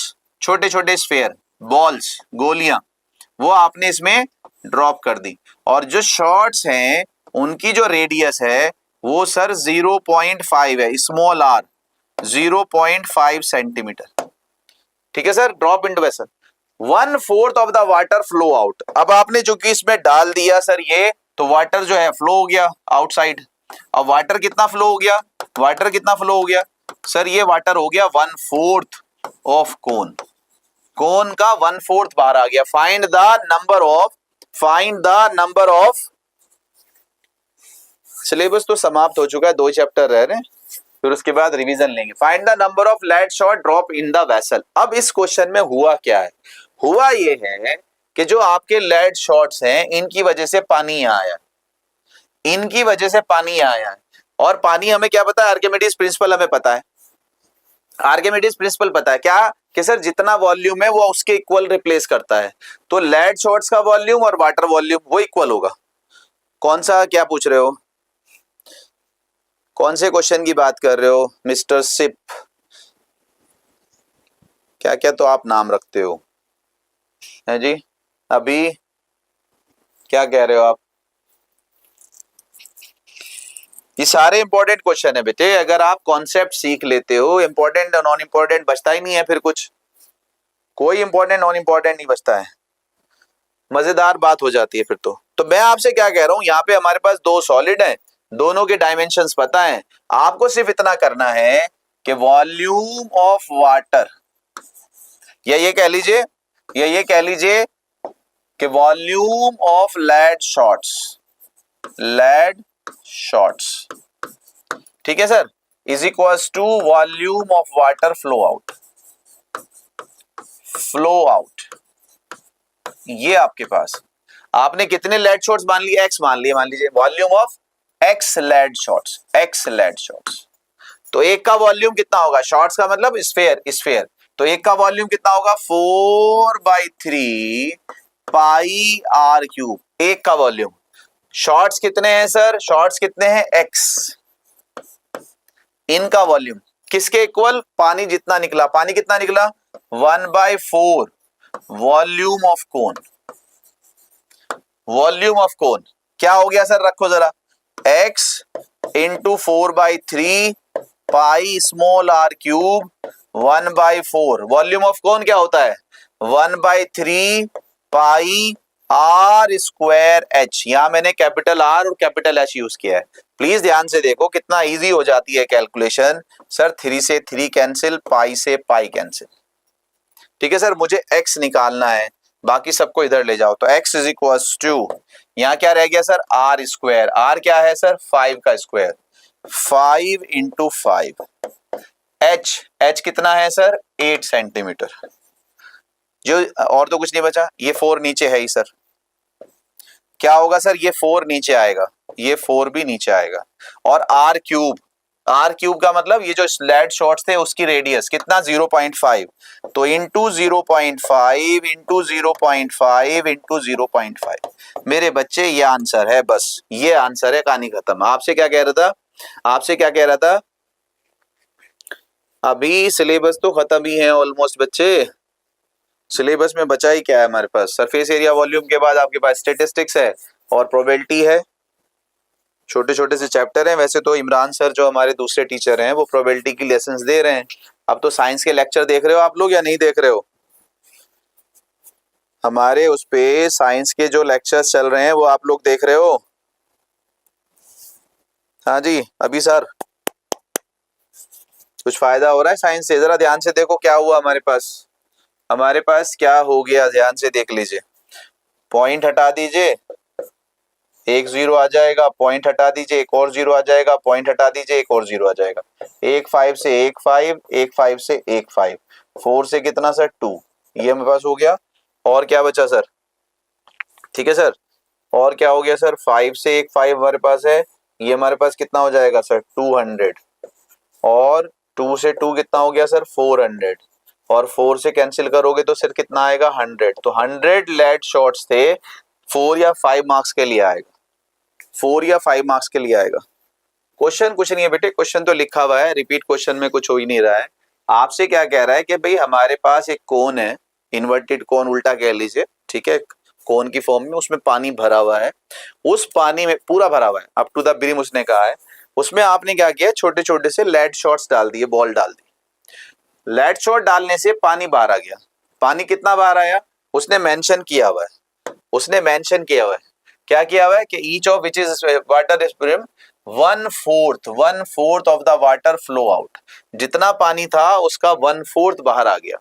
छोटे छोटे sphere, balls, गोलियां, वो आपने इसमें ड्रॉप कर दी। और जो शॉट्स हैं उनकी जो रेडियस है वो सर 0.5 है, स्मॉल r, 0.5 सेंटीमीटर। ठीक है sir, drop into vessel, 1/4 of the water flow out. अब आपने जो कि इसमें डाल दिया सर ये, तो वाटर जो है फ्लो हो गया आउटसाइड। अब वाटर कितना फ्लो हो गया, वाटर कितना फ्लो हो गया सर, ये वाटर हो गया 1/4 ऑफ कोन। कोन का 1/4 बाहर आ गया। Find the number of, find the number of, syllabus तो समाप्त हो चुका है, 2 चैप्टर रह रहे हैं, फिर उसके बाद रिवीजन लेंगे। Find the number of lead shot drop in the vessel. अब इस क्वेश्चन में हुआ क्या है, हुआ ये है कि जो आपके लेड शॉट्स हैं इनकी वजह से पानी यहाँ आया, इनकी वजह से पानी आया है। और पानी हमें क्या पता है, आर्किमिडीज प्रिंसिपल हमें पता है। आर्किमिडीज प्रिंसिपल पता है क्या, कि सर जितना वॉल्यूम है वो उसके इक्वल रिप्लेस करता है। तो लेड शॉट्स का वॉल्यूम और वाटर वॉल्यूम वो इक्वल होगा। कौन सा, क्या पूछ रहे हो, कौन से क्वेश्चन की बात कर रहे हो मिस्टर सिप? क्या क्या तो आप नाम रखते हो है जी। अभी क्या कह रहे हो आप? ये सारे इंपॉर्टेंट क्वेश्चन है बेटे, अगर आप कॉन्सेप्ट सीख लेते हो इंपॉर्टेंट और नॉन इंपॉर्टेंट बचता ही नहीं है, फिर कुछ कोई इंपॉर्टेंट नॉन इंपॉर्टेंट नहीं बचता है, मजेदार बात हो जाती है फिर तो मैं आपसे क्या कह रहा हूं, यहाँ पे हमारे पास दो सॉलिड हैं, दोनों के डायमेंशंस पता है, आपको सिर्फ इतना करना है कि वॉल्यूम ऑफ वाटर, या ये कह लीजिए, या ये कह लीजिए कि वॉल्यूम ऑफ लेड शॉट्स, ठीक है sir, is equals to volume of water flow out. ये आपके पास, आपने कितने लेड शॉट्स मान लिए, एक्स मान लिए, मान लीजिए volume of x lead shots, तो एक का वॉल्यूम कितना होगा, शॉट्स का मतलब स्फेयर, तो एक का वॉल्यूम कितना होगा 4/3 पाई आर क्यूब, एक का वॉल्यूम। शॉट्स कितने हैं सर, शॉट्स कितने हैं एक्स, इनका वॉल्यूम किसके इक्वल, पानी जितना निकला, पानी कितना निकला 1/4 वॉल्यूम ऑफ कोन, क्या हो गया सर, रखो जरा, x into 4/3 pi small r cube 1/4, volume of cone क्या होता है 1/3 पाई आर स्क्वायर एच, यहां मैंने कैपिटल आर और कैपिटल एच यूज किया है, प्लीज ध्यान से देखो कितना इजी हो जाती है कैलकुलेशन, सर 3 से 3 कैंसिल, पाई से पाई कैंसिल, ठीक है सर, मुझे x निकालना है, बाकी सबको इधर ले जाओ, तो x इज इक्वल टू, यहाँ क्या रह गया सर आर स्क्वायर, आर क्या है सर 5 का स्क्वायर, 5 इंटू 5, एच कितना है सर 8 सेंटीमीटर, जो और तो कुछ नहीं बचा, ये 4 नीचे है ही सर, क्या होगा सर ये 4 नीचे आएगा, ये 4 भी नीचे आएगा, और आर क्यूब का मतलब ये जो स्लैड शॉट्स थे उसकी रेडियस कितना 0.5, तो इंटू 0.5 इंटू 0.5 इंटू 0.5, मेरे बच्चे ये आंसर है, बस ये आंसर है, कहानी खत्म। आपसे क्या कह रहा था, अभी सिलेबस तो खत्म ही है ऑलमोस्ट बच्चे, सिलेबस में बचा ही क्या है हमारे पास, सरफेस एरिया वॉल्यूम के बाद आपके पास स्टैटिस्टिक्स है और प्रोबेबिलिटी है, छोटे छोटे से चैप्टर हैं, वैसे तो इमरान सर जो हमारे दूसरे टीचर हैं वो प्रोबेबिलिटी की लेसन्स दे रहे हैं, अब तो साइंस के लेक्चर देख रहे हो आप लोग या नहीं देख रहे हो, हमारे उस पे साइंस के जो लेक्चर्स चल रहे हैं वो आप लोग देख रहे हो, हाँ जी अभी सर कुछ फायदा हो रहा है साइंस से, जरा ध्यान से देखो क्या हुआ हमारे पास क्या हो गया, ध्यान से देख लीजिए, पॉइंट हटा दीजिए एक 0 आ जाएगा, पॉइंट हटा दीजिए एक और 0 आ जाएगा, पॉइंट हटा दीजिए एक और 0 आ जाएगा, 1 5 से 1 5, 1 5 से 1 5, 4 से कितना सर 2, ये हमारे पास हो गया, और क्या बचा सर, ठीक है सर, और क्या हो गया सर 5 से 1 5 हमारे पास है, ये हमारे पास कितना हो जाएगा सर 200, और 2 से 2 कितना हो गया सर 400, और 4 से कैंसिल करोगे तो सर कितना आएगा 100, तो 100 लेड शॉट्स थे, 4 या 5 मार्क्स के लिए आएगा, 4 या 5 मार्क्स के लिए आएगा, क्वेश्चन कुछ नहीं है बेटे, क्वेश्चन तो लिखा हुआ है, रिपीट क्वेश्चन में कुछ हो ही नहीं रहा है, आपसे क्या कह रहा है कि भाई हमारे पास एक कोन है, इन्वर्टेड कोन उल्टा कह लीजिए, ठीक है, कोन की फॉर्म में, उसमें पानी भरा हुआ है, उस पानी में पूरा भरा हुआ है अप टू द ब्रिम, उसने कहा है, उसमें आपने क्या किया छोटे छोटे से लेड शॉट्स डाल दिए, बॉल डाल दी, लेड शॉट डालने से पानी बाहर आ गया, पानी कितना बाहर आया उसने मेंशन किया हुआ है, क्या किया हुआ है कि each of which is water is brim 1/4 of the water flow out, जितना पानी था उसका 1/4 बाहर आ गया,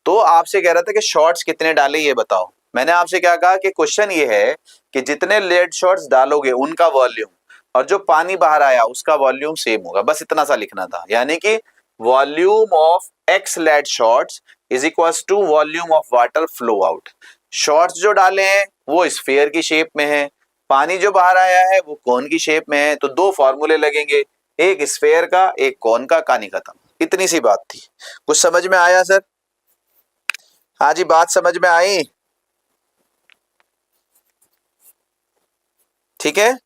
तो आपसे कह रहा था कि शॉट्स कितने डाले ये बताओ, मैंने आपसे क्या कहा कि क्वेश्चन ये है कि जितने लेड शॉट्स डालोगे उनका वॉल्यूम और जो पानी बाहर आया उसका वॉल्यूम सेम होगा, बस इतना सा लिखना था, यानी कि volume of x lead shots is equals to volume of water flow out, shots जो डाले हैं वो स्फीयर की शेप में है, पानी जो बाहर आया है वो कोन की शेप में है, तो दो फॉर्मूले लगेंगे, एक स्फीयर का एक कोन का, कहानी खत्म, इतनी सी बात थी, कुछ समझ में आया सर, हाँ जी बात समझ में आई, ठीक है,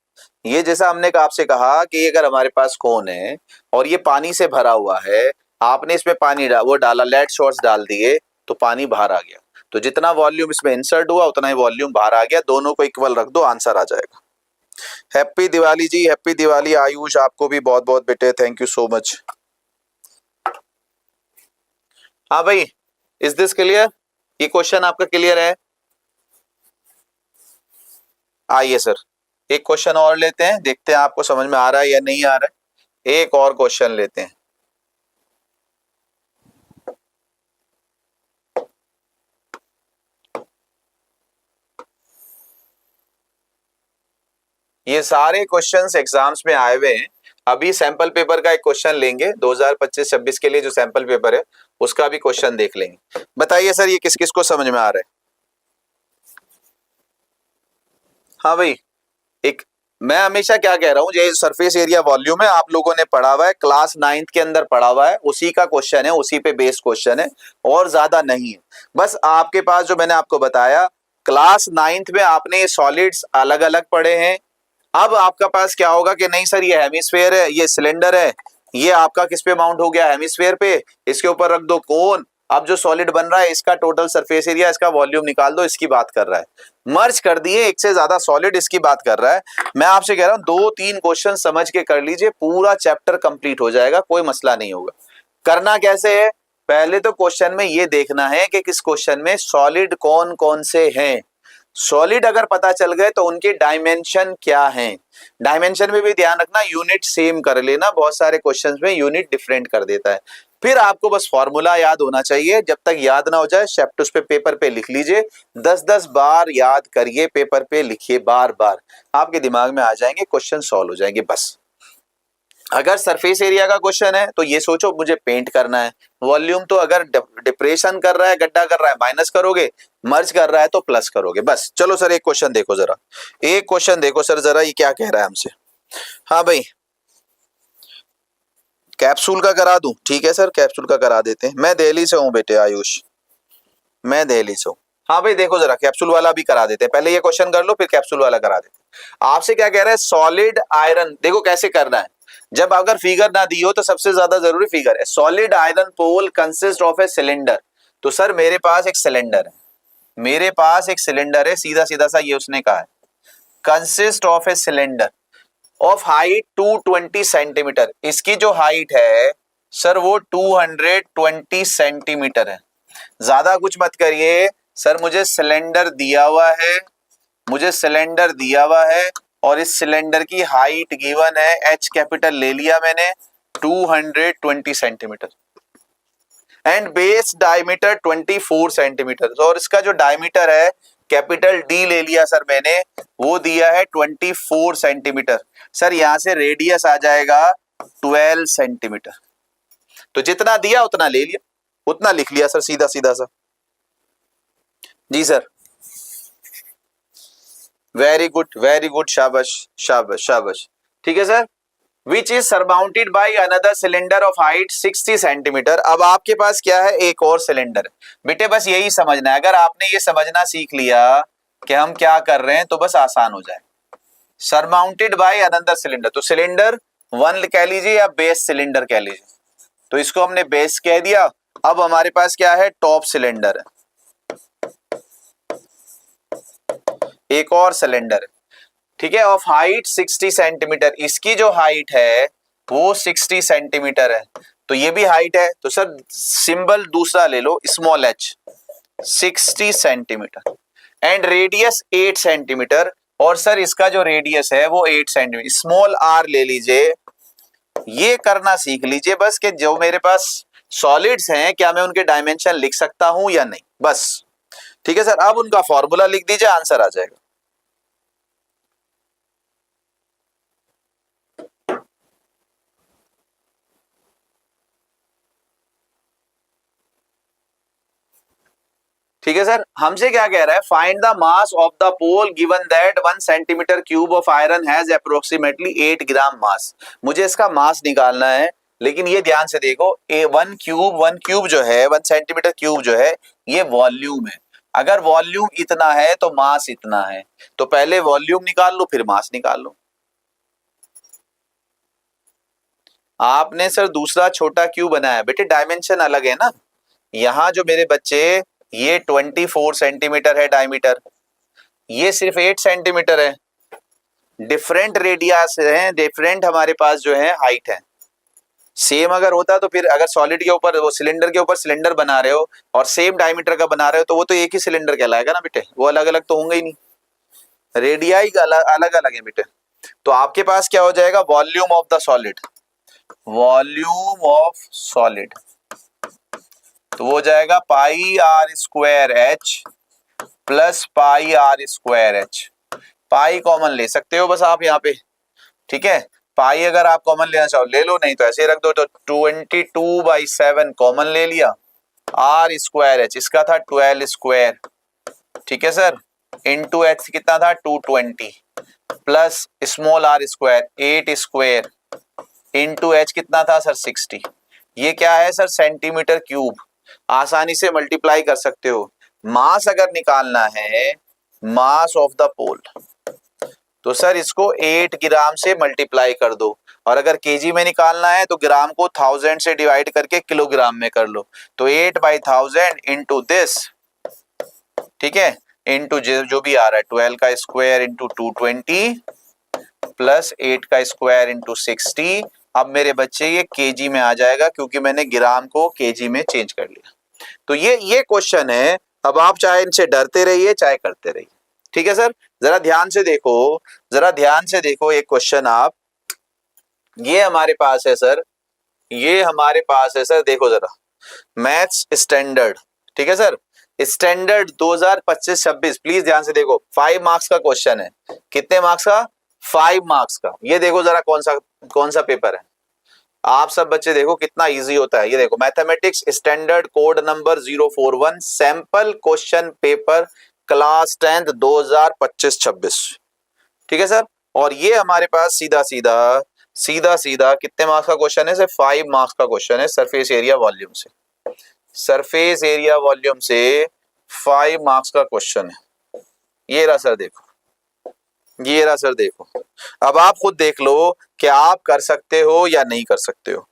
ये जैसा हमने आपसे कहा कि अगर हमारे पास कोन है और ये पानी से भरा हुआ है, आपने इसमें पानी वो डाला, लेड शॉट्स डाल दिए तो पानी बाहर आ गया, तो जितना वॉल्यूम इसमें इंसर्ट हुआ उतना ही वॉल्यूम बाहर आ गया, दोनों को इक्वल रख दो आंसर आ जाएगा, हैप्पी दिवाली जी, हैप्पी दिवाली आयुष, आपको भी बहुत बहुत बेटे, थैंक यू सो मच। हाँ भाई, इज दिस क्लियर? ये क्वेश्चन आपका क्लियर है? आइए सर, एक क्वेश्चन और लेते हैं, देखते हैं आपको समझ में आ रहा है या नहीं आ रहा है। एक और क्वेश्चन लेते हैं। ये सारे क्वेश्चंस एग्जाम्स में आए हुए हैं। अभी सैंपल पेपर का एक क्वेश्चन लेंगे 2025-26 के लिए, जो सैंपल पेपर है उसका भी क्वेश्चन देख लेंगे। बताइए सर, ये किस किस को समझ में आ रहा है? हाँ भाई, एक, मैं हमेशा क्या कह रहा हूँ, ये सरफेस एरिया वॉल्यूम है, आप लोगों ने पढ़ा हुआ है, क्लास 9th के अंदर पढ़ा हुआ है, उसी का क्वेश्चन है, उसी पे बेस्ड क्वेश्चन है, और ज्यादा नहीं है। बस आपके पास जो मैंने आपको बताया, क्लास 9th में आपने ये सॉलिड्स अलग अलग पढ़े हैं। अब आपका पास क्या होगा कि नहीं सर, ये हेमिस्फेयर है, ये सिलेंडर है, ये आपका किस पे माउंट हो गया? हेमिस्फेयर पे। इसके ऊपर रख दो कोन। अब जो सॉलिड बन रहा है, इसका टोटल सरफेस एरिया, इसका वॉल्यूम निकाल दो, इसकी बात कर रहा है। मर्ज कर दिए एक से ज्यादा सॉलिड, इसकी बात कर रहा है। मैं आपसे कह रहा हूं 2-3 क्वेश्चन समझ के कर लीजिए, पूरा चैप्टर कंप्लीट हो जाएगा, कोई मसला नहीं होगा। करना कैसे है? पहले तो क्वेश्चन में ये देखना है कि किस क्वेश्चन में सॉलिड कौन कौन से हैं। सॉलिड अगर पता चल गए तो उनके डायमेंशन क्या हैं। डायमेंशन में भी ध्यान रखना, यूनिट सेम कर लेना, बहुत सारे क्वेश्चंस में यूनिट डिफरेंट कर देता है। फिर आपको बस फॉर्मूला याद होना चाहिए, जब तक याद ना हो जाए शेप्ट पे पेपर पे लिख लीजिए, 10-10 बार याद करिए, पेपर पे लिखिए बार बार, आपके दिमाग में आ जाएंगे, क्वेश्चन सॉल्व हो जाएंगे। बस अगर सरफेस एरिया का क्वेश्चन है तो ये सोचो मुझे पेंट करना है। वॉल्यूम तो अगर डिप्रेशन कर रहा है, गड्ढा कर रहा है, माइनस करोगे, मर्ज कर रहा है तो प्लस करोगे। बस चलो सर, एक क्वेश्चन देखो जरा, एक क्वेश्चन देखो सर जरा, ये क्या कह रहा है हमसे। हाँ भाई, कैप्सूल का करा दूं? ठीक है सर, कैप्सूल का करा देते हैं। मैं दिल्ली से हूँ बेटे आयुष, मैं दिल्ली से हूँ। हाँ भाई देखो जरा, कैप्सूल वाला भी करा देते हैं, पहले ये क्वेश्चन कर लो फिर कैप्सूल वाला करा देते हैं। आपसे क्या कह रहा है, सॉलिड आयरन, देखो कैसे करना है। जब अगर फिगर ना दी हो तो सबसे ज्यादा जरूरी फिगर है। Solid iron pole consist of a cylinder. तो सर मेरे पास एक सिलेंडर है, मेरे पास एक सिलेंडर है, सीधा सीधा सा ये उसने कहा है, consist of a cylinder of height 220 centimetre. इसकी जो हाइट है सर वो 220 सेंटीमीटर है। ज्यादा कुछ मत करिए सर, मुझे सिलेंडर दिया हुआ है, मुझे सिलेंडर दिया हुआ है, और इस सिलेंडर की हाइट गिवन है, एच कैपिटल ले लिया मैंने, 220 centimetre, and base diameter 24 centimetre, और इसका जो डायमीटर है कैपिटल डी ले लिया सर मैंने, वो दिया है 24 सेंटीमीटर। सर यहां से रेडियस आ जाएगा 12 सेंटीमीटर। तो जितना दिया उतना ले लिया, उतना लिख लिया सर, सीधा सीधा सा। जी sir, very good very good, शाबाश शाबाश शाबाश। ठीक है sir, which is surmounted by another cylinder of height 60 centimetre. अब आपके पास क्या है, एक और सिलेंडर। बेटे बस यही समझना है, अगर आपने ये समझना सीख लिया कि हम क्या कर रहे हैं तो बस आसान हो जाए। सरमाउंटेड बाई अनदर सिलेंडर, तो सिलेंडर 1 कह लीजिए या बेस सिलेंडर कह लीजिए, तो इसको हमने बेस कह दिया। अब हमारे पास क्या है, टॉप सिलेंडर है, एक और सिलेंडर है, ठीक है, ऑफ हाइट 60 सेंटीमीटर। इसकी जो हाइट है वो 60 सेंटीमीटर है, तो ये भी हाइट है, तो सर सिंबल दूसरा ले लो, small h, 60 centimetre, and radius 8 centimetre, और सर इसका जो रेडियस है वो 8 सेंटीमीटर, स्मॉल आर ले लीजिए। ये करना सीख लीजिए बस कि जो मेरे पास सॉलिड्स हैं क्या मैं उनके डायमेंशन लिख सकता हूं या नहीं, बस। ठीक है सर, अब उनका फॉर्मूला लिख दीजिए, आंसर आ जाएगा। ठीक है सर, हमसे क्या कह रहा है, find the mass of the pole given that 1 centimetre cube of iron has approximately 8 gram mass. मुझे इसका मास निकालना है, लेकिन ये ध्यान से देखो, ए 1 क्यूब जो है, 1 सेंटीमीटर क्यूब जो है, ये वॉल्यूम है। अगर वॉल्यूम इतना है तो मास इतना है, तो पहले वॉल्यूम निकाल लो फिर मास निकाल लो। आपने सर दूसरा छोटा क्यूब बनाया, बेटे डायमेंशन अलग है ना। यहां जो मेरे बच्चे, ये 24 सेंटीमीटर है डायमीटर, ये सिर्फ 8 सेंटीमीटर है, डिफरेंट रेडियस है, डिफरेंट हमारे पास जो है हाइट है। सेम अगर होता तो फिर अगर सॉलिड के ऊपर, वो सिलेंडर के ऊपर सिलेंडर बना रहे हो और सेम डायमीटर का बना रहे हो, तो वो तो एक ही सिलेंडर कहलाएगा ना बेटे, वो अलग अलग तो होंगे ही नहीं, रेडियाई अलग अलग है बेटे। तो आपके पास क्या हो जाएगा, volume of the solid, volume of solid तो वो हो जाएगा pi are square h plus pi are square h. Pi common ले सकते हो बस आप यहाँ पे, ठीक है। पाई अगर आप कॉमन लेना चाहो ले लो, नहीं तो ऐसे रख दो। तो 22/7 कॉमन ले लिया, आर स्क्वायर एच इसका था 12 स्क्वायर, ठीक है सर, इंटू एच कितना था 220 plus small r square 8 square into h कितना था सर 60। ये क्या है सर, सेंटीमीटर क्यूब। आसानी से मल्टीप्लाई कर सकते हो। मास अगर निकालना है, मास ऑफ द पोल, तो सर इसको 8 ग्राम से मल्टीप्लाई कर दो, और अगर केजी में निकालना है तो ग्राम को 1000 से डिवाइड करके किलोग्राम में कर लो। तो 8/1000 इंटू दिस, ठीक है, इंटू जो भी आ रहा है 12 का स्क्वायर इंटू 220 प्लस 8 का स्क्वायर इंटू 60। अब मेरे बच्चे ये केजी में आ जाएगा क्योंकि मैंने ग्राम को केजी में चेंज कर लिया। तो ये क्वेश्चन है। अब आप चाहे इनसे डरते रहिए चाहे करते रहिए, ठीक है सर। जरा ध्यान से देखो, जरा ध्यान से देखो एक क्वेश्चन आप, ये हमारे पास है सर, ये हमारे पास है सर, देखो जरा, मैथ्स स्टैंडर्ड, ठीक है सर, स्टैंडर्ड 2025-26, प्लीज ध्यान से देखो। 5 मार्क्स का क्वेश्चन है। कितने मार्क्स का, 5 मार्क्स का। ये देखो जरा कौन सा पेपर है। आप सब बच्चे देखो कितना इजी होता है। ये देखो, mathematics standard code number 041 sample question paper class 10th 2025-26, ठीक है सर। और ये हमारे पास सीधा सीधा कितने मार्क्स का क्वेश्चन है सर, 5 मार्क्स का क्वेश्चन है, सरफेस एरिया वॉल्यूम से, सरफेस एरिया वॉल्यूम से 5 मार्क्स का क्वेश्चन है। ये रहा सर देखो, ये रहा सर देखो। अब आप खुद देख लो कि आप कर सकते हो या नहीं कर सकते हो।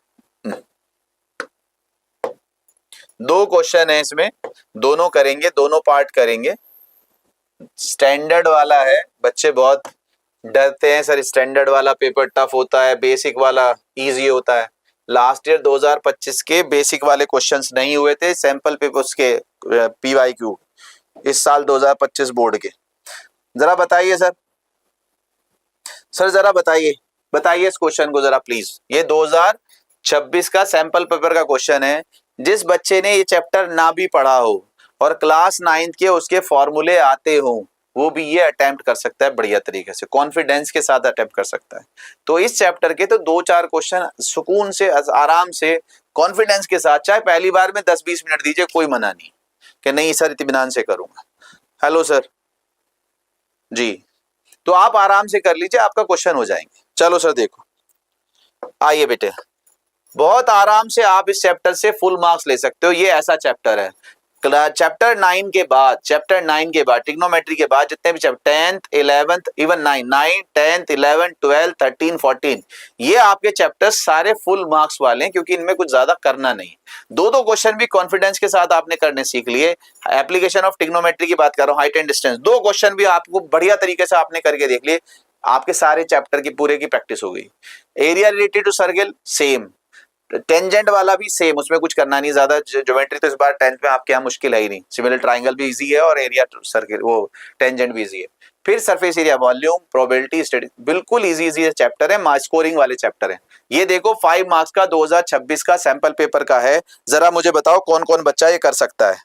2 क्वेश्चन है इसमें, दोनों करेंगे, दोनों पार्ट करेंगे। स्टैंडर्ड वाला है, बच्चे बहुत डरते हैं सर, स्टैंडर्ड वाला पेपर टफ होता है, बेसिक वाला इजी होता है। लास्ट ईयर 2025 के बेसिक वाले क्वेश्चंस नहीं हुए थे, सैंपल पेपर्स के पीवाईक्यू, इस साल 2025 बोर्ड के। जरा बताइए सर, जरा बताइए इस क्वेश्चन को जरा प्लीज। ये 2026 का सैंपल पेपर का क्वेश्चन है। जिस बच्चे ने ये चैप्टर ना भी पढ़ा हो और क्लास 9th के उसके फॉर्मूले आते हो, वो भी ये अटेम्प्ट कर सकता है, बढ़िया तरीके से कॉन्फिडेंस के साथ अटेम्प्ट कर सकता है। तो इस चैप्टर के तो 2-4 क्वेश्चन सुकून से, आराम से, कॉन्फिडेंस के साथ, चाहे पहली बार में 10-20 मिनट दीजिए, कोई मना नहीं कि नहीं सर इत्मीनान से करूंगा। हेलो सर जी, तो आप आराम से कर लीजिए, आपका क्वेश्चन हो जाएंगे। चलो सर देखो, आइए बेटे, बहुत आराम से आप इस चैप्टर से फुल मार्क्स ले सकते हो। ये ऐसा चैप्टर है, चैप्टर 9 के बाद, चैप्टर 9 के बाद, ट्रिग्नोमेट्री के बाद जितने भी chapter 10th 11th even 9 10th 11th 12th 13 14, ये आपके चैप्टर्स सारे फुल मार्क्स वाले हैं क्योंकि इनमें कुछ ज्यादा करना नहीं। 2-2 क्वेश्चन भी कॉन्फिडेंस के साथ आपने करने सीख लिए। एप्लीकेशन ऑफ ट्रिग्नोमेट्री की बात कर रहा हूँ, हाइट एंड डिस्टेंस, 2 क्वेश्चन भी आपको बढ़िया तरीके से आपने करके देख लिए, आपके सारे चैप्टर की पूरे की प्रैक्टिस हो गई। Area related to circle same, tangent वाला भी सेम, उसमें कुछ करना नहीं ज्यादा। ज्योमेट्री तो इस बार 10th में आपके यहाँ मुश्किल है ही नहीं, सिमिलर ट्राइंगल भी इजी है और एरिया सर्किल वो टेंजेंट भी इजी है। फिर surface area volume, probability study, बिल्कुल इजी चैप्टर है, स्कोरिंग वाले चैप्टर है। ये देखो 5 मार्क्स का 2026 का सैंपल पेपर का है। जरा मुझे बताओ कौन कौन बच्चा ये कर सकता है।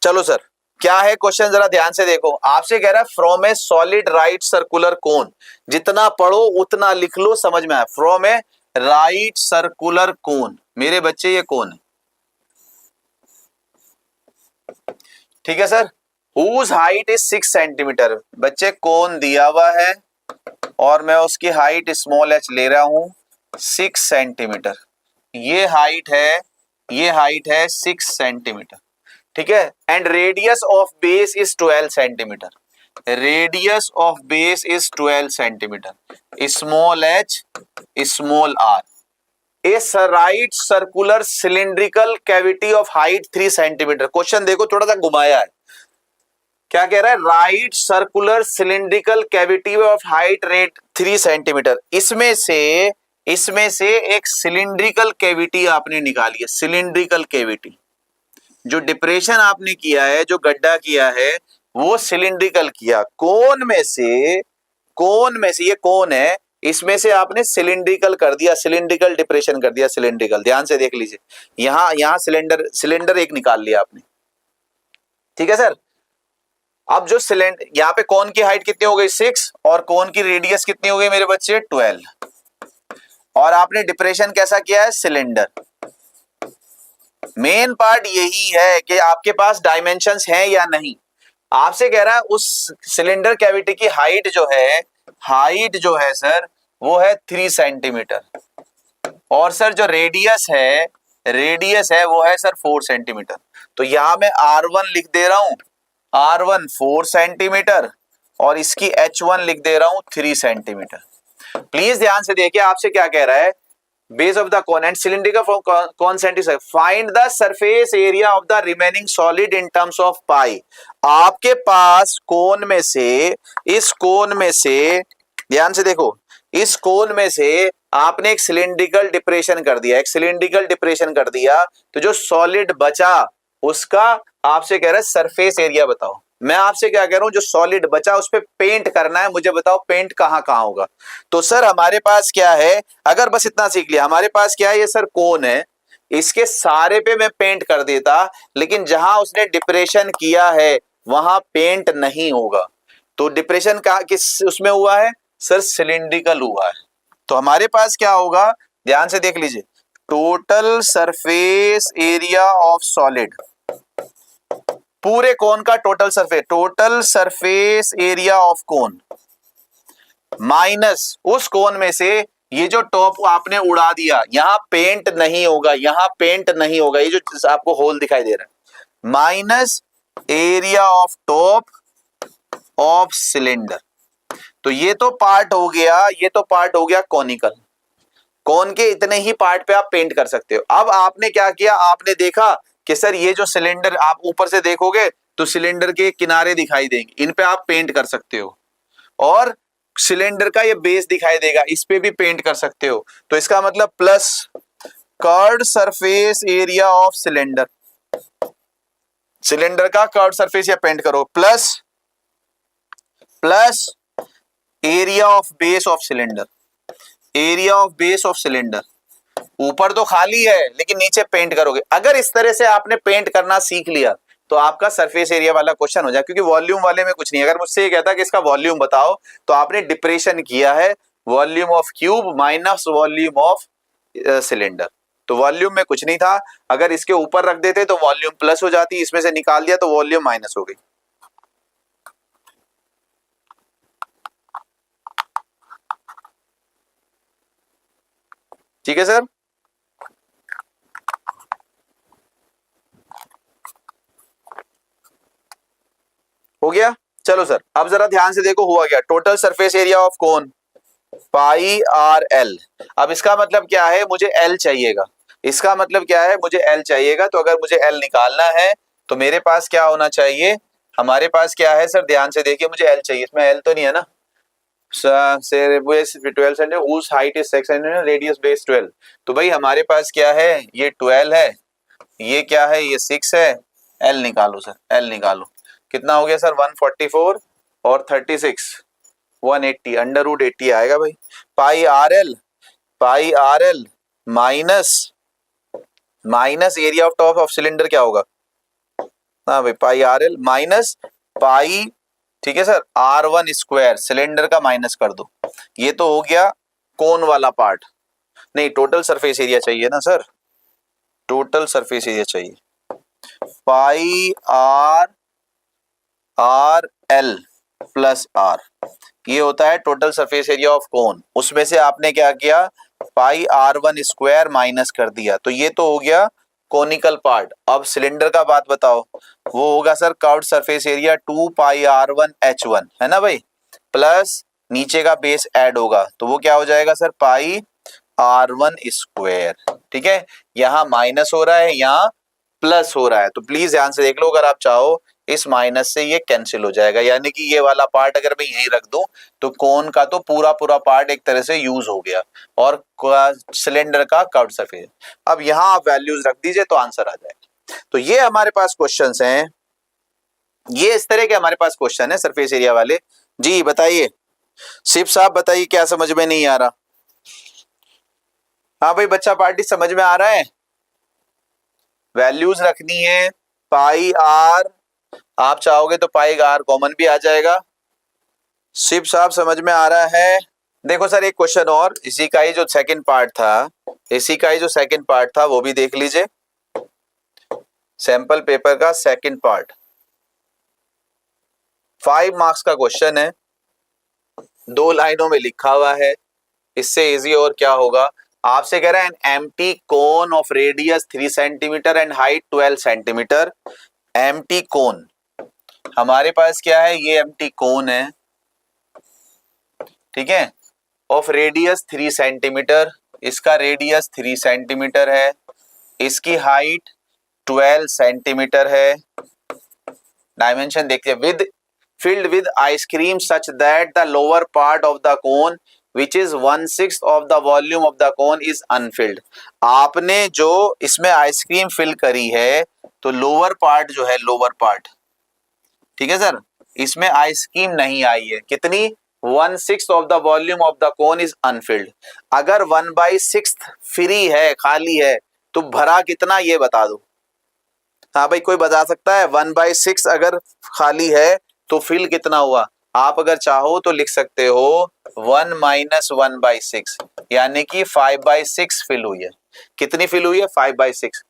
चलो सर, क्या है क्वेश्चन, जरा ध्यान से देखो। आपसे कह रहा है from a solid right circular cone, जितना पढ़ो उतना लिख लो, समझ में आया। From a right circular cone, मेरे बच्चे ये कौन है, ठीक है sir, whose height is 6 centimetre. बच्चे कौन दिया हुआ है और मैं उसकी हाइट स्मॉल एच ले रहा हूं 6 सेंटीमीटर। ये हाइट है 6 सेंटीमीटर, ठीक है। And radius of base is 12 centimetre, radius of base is 12 centimetre, small h small r. A right circular cylindrical cavity of height 3 centimetre. Question देखो थोड़ा सा घुमाया है, क्या कह रहा है, right circular cylindrical cavity of height rate 3 centimetre. इसमें से एक सिलिंड्रिकल कैविटी आपने निकाली है, सिलिंड्रिकल कैविटी। जो डिप्रेशन आपने किया है, जो गड्ढा किया है, वो सिलिंड्रिकल किया। कोन में से ये कोन है, इसमें से आपने सिलिंड्रिकल कर दिया, सिलिंड्रिकल डिप्रेशन कर दिया, सिलिंड्रिकल। ध्यान से देख लीजिए, यहां सिलेंडर एक निकाल लिया आपने, ठीक है सर। अब जो सिलेंडर, यहाँ पे कोन की हाइट कितनी हो गई 6, और कोन की रेडियस कितनी हो गई मेरे बच्चे 12, और आपने डिप्रेशन कैसा किया है, सिलेंडर। मेन पार्ट यही है कि आपके पास डायमेंशंस हैं या नहीं। आपसे कह रहा है उस सिलेंडर कैविटी की हाइट जो है सर, वो है 3 सेंटीमीटर, और सर जो रेडियस है वो है सर 4 सेंटीमीटर। तो यहां मैं R1 लिख दे रहा हूं, R1 4 सेंटीमीटर, और इसकी H1 लिख दे रहा हूं 3 सेंटीमीटर। प्लीज ध्यान से देखिए, आपसे क्या कह रहा है, base of the cone and cylindrical concentric, find the surface area of the remaining solid in terms of pi. आपके पास कोन में से ध्यान से देखो, इस कोन में से आपने एक सिलिंड्रिकल डिप्रेशन कर दिया, तो जो सॉलिड बचा उसका आपसे कह रहा है सरफेस एरिया बताओ। मैं आपसे क्या कह रहा हूं, जो सॉलिड बचा उस पे पेंट करना है, मुझे बताओ पेंट कहां कहां होगा। तो सर हमारे पास क्या है, अगर बस इतना सीख लिया, हमारे पास क्या है, ये सर कोन है, इसके सारे पे मैं पेंट कर देता, लेकिन जहां उसने डिप्रेशन किया है वहां पेंट नहीं होगा। तो डिप्रेशन का किस उसमें हुआ है सर, सिलिंड्रिकल हुआ है। तो हमारे पास क्या होगा, ध्यान से देख लीजिए, total surface area of solid, पूरे कोन का total surface area of cone, minus उस कोन में से ये जो टॉप आपने उड़ा दिया, यहां पेंट नहीं होगा, ये जो आपको होल दिखाई दे रहा है, minus area of top of cylinder. तो ये तो पार्ट हो गया कॉनिकल। कोन के इतने ही पार्ट पे आप पेंट कर सकते हो। अब आपने क्या किया, आपने देखा कि सर ये जो सिलेंडर, आप ऊपर से देखोगे तो सिलेंडर के किनारे दिखाई देंगे, इन पे आप पेंट कर सकते हो, और सिलेंडर का ये बेस दिखाई देगा, इस पे भी पेंट कर सकते हो। तो इसका मतलब plus curved surface area of cylinder का कर्व्ड सरफेस या पेंट करो, plus area of base of cylinder. ऊपर तो खाली है लेकिन नीचे पेंट करोगे। अगर इस तरह से आपने पेंट करना सीख लिया तो आपका सरफेस एरिया वाला क्वेश्चन हो जाए, क्योंकि वॉल्यूम वाले में कुछ नहीं। अगर मुझसे ये कहता कि इसका वॉल्यूम बताओ, तो आपने डिप्रेशन किया है, volume of cube minus volume of cylinder, तो वॉल्यूम में कुछ नहीं था। अगर इसके ऊपर रख देते तो वॉल्यूम प्लस हो जाती, इसमें से निकाल दिया तो वॉल्यूम माइनस हो गई। ठीक है सर, हो गया। चलो सर, अब जरा ध्यान से देखो हुआ क्या, total surface area of cone pi r L. अब इसका मतलब क्या है, मुझे एल चाहिएगा। तो अगर मुझे एल निकालना है तो मेरे पास क्या होना चाहिए, हमारे पास क्या है सर, ध्यान से देखिए, मुझे एल चाहिए। इसमें एल तो नहीं है ना, 12 centimetre, whose height is 6 centimetre, radius base 12। तो भाई हमारे पास क्या है, ये 12 है, ये क्या है, ये 6 है। एल निकालो सर, एल निकालो। कितना हो गया सर, 144 और 36 180, अंडर रूट 80 आएगा भाई। Pi r l minus area of top of cylinder क्या होगा, हाँ भाई, pi r l minus pi, ठीक है सर, R1 स्क्वायर, सिलेंडर का माइनस कर दो। ये तो हो गया कोन वाला पार्ट। नहीं, टोटल सरफेस एरिया चाहिए ना सर, टोटल सरफेस एरिया चाहिए। पाई आर एल प्लस आर, ये होता है total surface area of cone. उसमें से आपने क्या किया, पाई R1 स्क्वायर माइनस कर दिया, तो ये तो हो गया कोनिकल पार्ट। अब सिलेंडर का बात बताओ, वो होगा सर कर्व्ड सरफेस एरिया 2 पाई R1 H1, है ना भाई, प्लस नीचे का बेस ऐड होगा, तो वो क्या हो जाएगा सर, पाई R1 स्क्वायर। ठीक है, यहाँ माइनस हो रहा है, यहाँ प्लस हो रहा है, तो प्लीज ध्यान से देख लो। अगर आप चाहो इस माइनस से ये कैंसिल हो जाएगा, यानी कि ये वाला पार्ट अगर मैं यहीं रख दूं तो कोन का तो पूरा पूरा पार्ट एक तरह से यूज हो गया और सिलेंडर का कर्व सरफेस। अब यहां आप वैल्यूज रख दीजिए तो आंसर आ जाएगा। तो ये हमारे पास क्वेश्चंस हैं, ये इस तरह के हमारे पास क्वेश्चन है सरफेस एरिया वाले। जी बताइए शिव साहब, बताइए क्या समझ में नहीं आ रहा? हाँ भाई बच्चा पार्टी समझ में आ रहा है? वैल्यूज रखनी है, पाई आर, आप चाहोगे तो पाई आर कॉमन भी आ जाएगा। शिव साहब समझ में आ रहा है? देखो सर एक क्वेश्चन और, इसी का ही जो सेकंड पार्ट था, इसी का ही जो सेकंड पार्ट था वो भी देख लीजिए, सैंपल पेपर का सेकंड पार्ट, 5 मार्क्स का क्वेश्चन है, 2 लाइनों में लिखा हुआ है। इससे इजी और क्या होगा, आपसे कह रहा है an empty cone of radius 3 centimetre and height 12 centimetre. Empty cone हमारे पास क्या है, ये एम्प्टी कोन है, ठीक है, ऑफ रेडियस 3 सेंटीमीटर, इसका रेडियस 3 सेंटीमीटर है, इसकी हाइट 12 सेंटीमीटर है। डायमेंशन देखिए, with filled with ice cream such that the lower part of the cone which is 1/6 of the volume of the cone is unfilled। आपने जो इसमें ice cream fill करी है तो लोअर पार्ट जो है, लोअर पार्ट, ठीक है सर, इसमें आइसक्रीम नहीं आई है, कितनी, 1/6 of the volume of the cone is unfilled। अगर 1/6 फ्री है, खाली है, तो भरा कितना ये बता दो। हाँ भाई कोई बता सकता है 1/6 अगर खाली है तो फिल कितना हुआ? आप अगर चाहो तो लिख सकते हो 1 - 1/6, यानी कि 5/6 फिल हुई है। कितनी फिल हुई है? 5/6।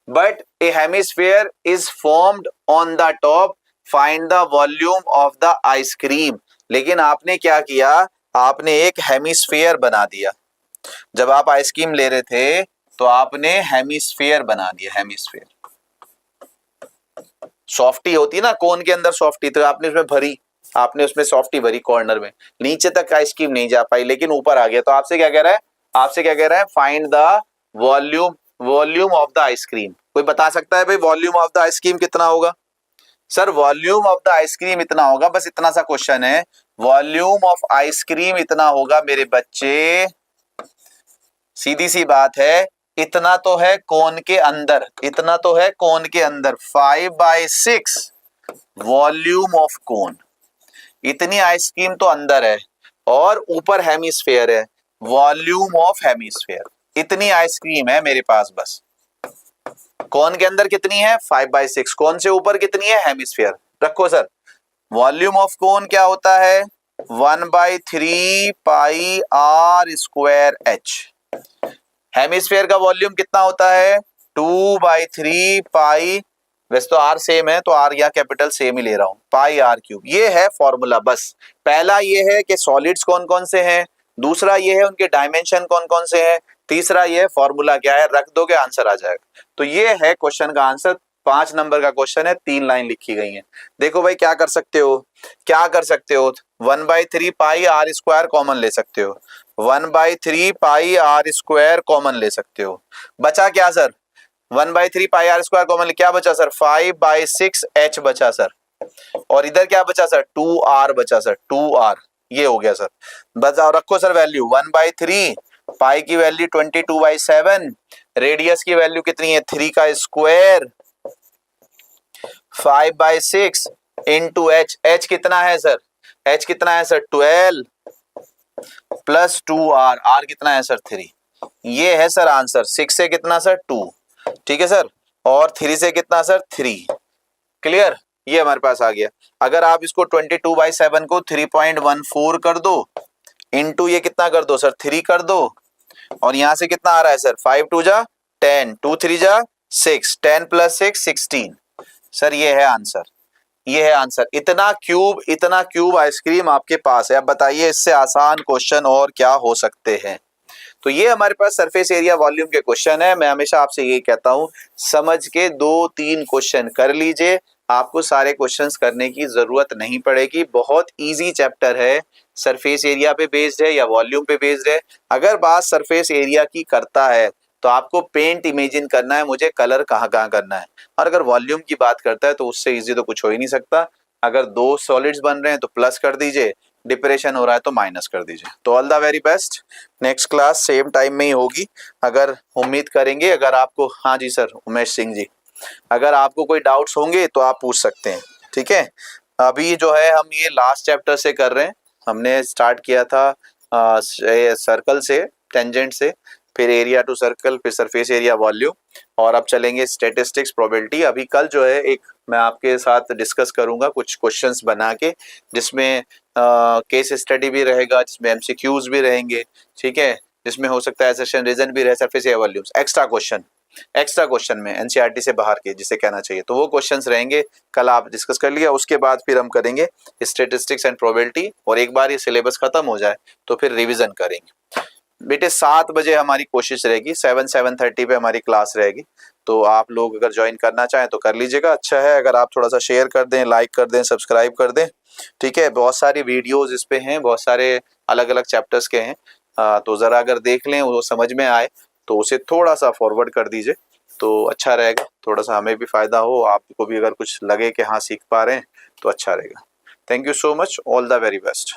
But A hemisphere is formed on the top, find the volume of the ice cream. लेकिन आपने क्या किया, आपने एक हेमिस्फीयर बना दिया। जब आप आइसक्रीम ले रहे थे तो आपने हेमिस्फीयर बना दिया, हेमिस्फीयर। सॉफ्टी होती है ना कोन के अंदर सॉफ्टी, तो आपने उसमें भरी, आपने उसमें सॉफ्टी भरी कॉर्नर में, नीचे तक आइसक्रीम नहीं जा पाई लेकिन ऊपर आ गया। तो आपसे क्या कह रहा है, आपसे क्या कह रहा है, find the volume, volume of the ice cream. कोई बता सकता है भाई वॉल्यूम ऑफ द आइसक्रीम कितना होगा? Sir volume of the ice cream इतना होगा, बस इतना सा क्वेश्चन है, वॉल्यूम ऑफ आइसक्रीम इतना होगा मेरे बच्चे, सीधी सी बात है, इतना तो है कोन के अंदर, इतना तो है कोन के अंदर, 5/6 वॉल्यूम ऑफ कोन, इतनी आइसक्रीम तो अंदर है और ऊपर हेमिस्फीयर है, वॉल्यूम ऑफ हेमिस्फीयर, इतनी आइसक्रीम है मेरे पास बस। कोन के अंदर कितनी है? 5/6, कोन से ऊपर कितनी है? हेमिस्फीयर। रखो सर, वॉल्यूम ऑफ कोन क्या होता है? 1/3 pi are square H. Hemisphere का वॉल्यूम कितना होता है? 2/3 पाई, वैसे तो आर सेम है तो आर या कैपिटल सेम ही ले रहा हूं, पाई आर क्यूब। ये है फॉर्मूला। बस पहला ये है कि सॉलिड्स कौन कौन से हैं, दूसरा ये है उनके डायमेंशन कौन कौन से हैं, तीसरा ये है फॉर्मूला क्या है, रख दोगे आंसर आ जाएगा। तो ये है क्वेश्चन का आंसर। 5 नंबर का क्वेश्चन है, 3 लाइन लिखी गई है। देखो भाई क्या कर सकते हो, क्या कर सकते हो, 1/3 पाई आर स्क्वायर कॉमन ले सकते हो, 1/3 पाई आर स्क्वायर कॉमन ले सकते हो। बचा क्या sir? 1/3 pi are square common, क्या बचा सर? 5/6 एच बचा सर, और इधर क्या बचा सर? 2r बचा सर, 2r। ये हो गया सर। बताओ, रखो सर वैल्यू, 1/3 पाई की वैल्यू 22/7, रेडियस की वैल्यू कितनी है? 3 का स्क्वायर, 5/6 इंटू एच। एच कितना है सर? एच कितना है सर? 12 प्लस 2r, r कितना है सर? 3। ये है सर आंसर। 6 से कितना सर? 2, ठीक है सर, और 3 से कितना सर? 3। क्लियर? ये हमारे पास आ गया। अगर आप इसको 22/7 को 3.14 कर दो, इंटू ये कितना कर दो सर? 3 कर दो, और यहां से कितना आ रहा है सर? 5 2 जा 10, 2 3 जा 6, 10 + 6 16। सर ये है आंसर, ये है आंसर। इतना क्यूब आइसक्रीम आपके पास है। अब बताइए इससे आसान क्वेश्चन और क्या हो सकते हैं? तो ये हमारे पास सरफेस एरिया वॉल्यूम के क्वेश्चन है। मैं हमेशा आपसे यही कहता हूं, समझ के 2-3 क्वेश्चन कर लीजिए, आपको सारे क्वेश्चंस करने की जरूरत नहीं पड़ेगी। बहुत इजी चैप्टर है, सरफेस एरिया पे बेस्ड है या वॉल्यूम पे बेस्ड है। अगर बात सरफेस एरिया की करता है तो आपको पेंट इमेजिन करना है मुझे कलर कहाँ कहाँ करना है। और अगर वॉल्यूम की बात करता है तो उससे इजी तो कुछ हो ही नहीं सकता। अगर दो सॉलिड्स बन रहे हैं तो प्लस कर दीजिए, डिप्रेशन हो रहा है तो माइनस कर दीजिए। तो all the very best. Next class same time में ही होगी। अगर उम्मीद करेंगे, अगर आपको, हाँ जी सर उमेश सिंह जी, अगर आपको कोई डाउट्स होंगे तो आप पूछ सकते हैं, ठीक है। अभी जो है हम ये लास्ट चैप्टर से कर रहे हैं। हमने स्टार्ट किया था सर्कल से, टेंजेंट से, फिर एरिया टू सर्कल, फिर सरफेस एरिया वॉल्यूम, और अब चलेंगे स्टैटिस्टिक्स प्रोबेबिलिटी। अभी कल जो है एक मैं आपके साथ डिस्कस करूंगा कुछ क्वेश्चंस बना के, जिसमें केस स्टडी भी रहेगा, जिसमें एमसीक्यूज भी रहेंगे, ठीक है, जिसमें हो सकता है सेशन रीजन भी रहे, surface area volumes, extra question में एनसीईआरटी से बाहर के जिसे कहना चाहिए, तो वो क्वेश्चंस रहेंगे। कल आप डिस्कस कर लिया, उसके बाद फिर हम करेंगे स्टैटिस्टिक्स एंड प्रोबेबिलिटी, और एक बार ये सिलेबस खत्म हो जाए तो फिर रिवीजन करेंगे। बेटे 7 बजे हमारी कोशिश रहेगी, 7-7:30 पे हमारी क्लास रहेगी। तो आप लोग अगर ज्वाइन करना चाहें तो कर लीजिएगा। अच्छा है अगर आप थोड़ा सा शेयर कर दें, लाइक कर दें, सब्सक्राइब कर दें, ठीक है। बहुत सारी वीडियोस इस पे हैं, बहुत सारे अलग अलग चैप्टर्स के हैं। तो ज़रा अगर देख लें, वो समझ में आए तो उसे थोड़ा सा फॉरवर्ड कर दीजिए तो अच्छा रहेगा। थोड़ा सा हमें भी फ़ायदा हो, आपको भी अगर कुछ लगे कि हाँ सीख पा रहे हैं तो अच्छा रहेगा। Thank you so much, all the very best.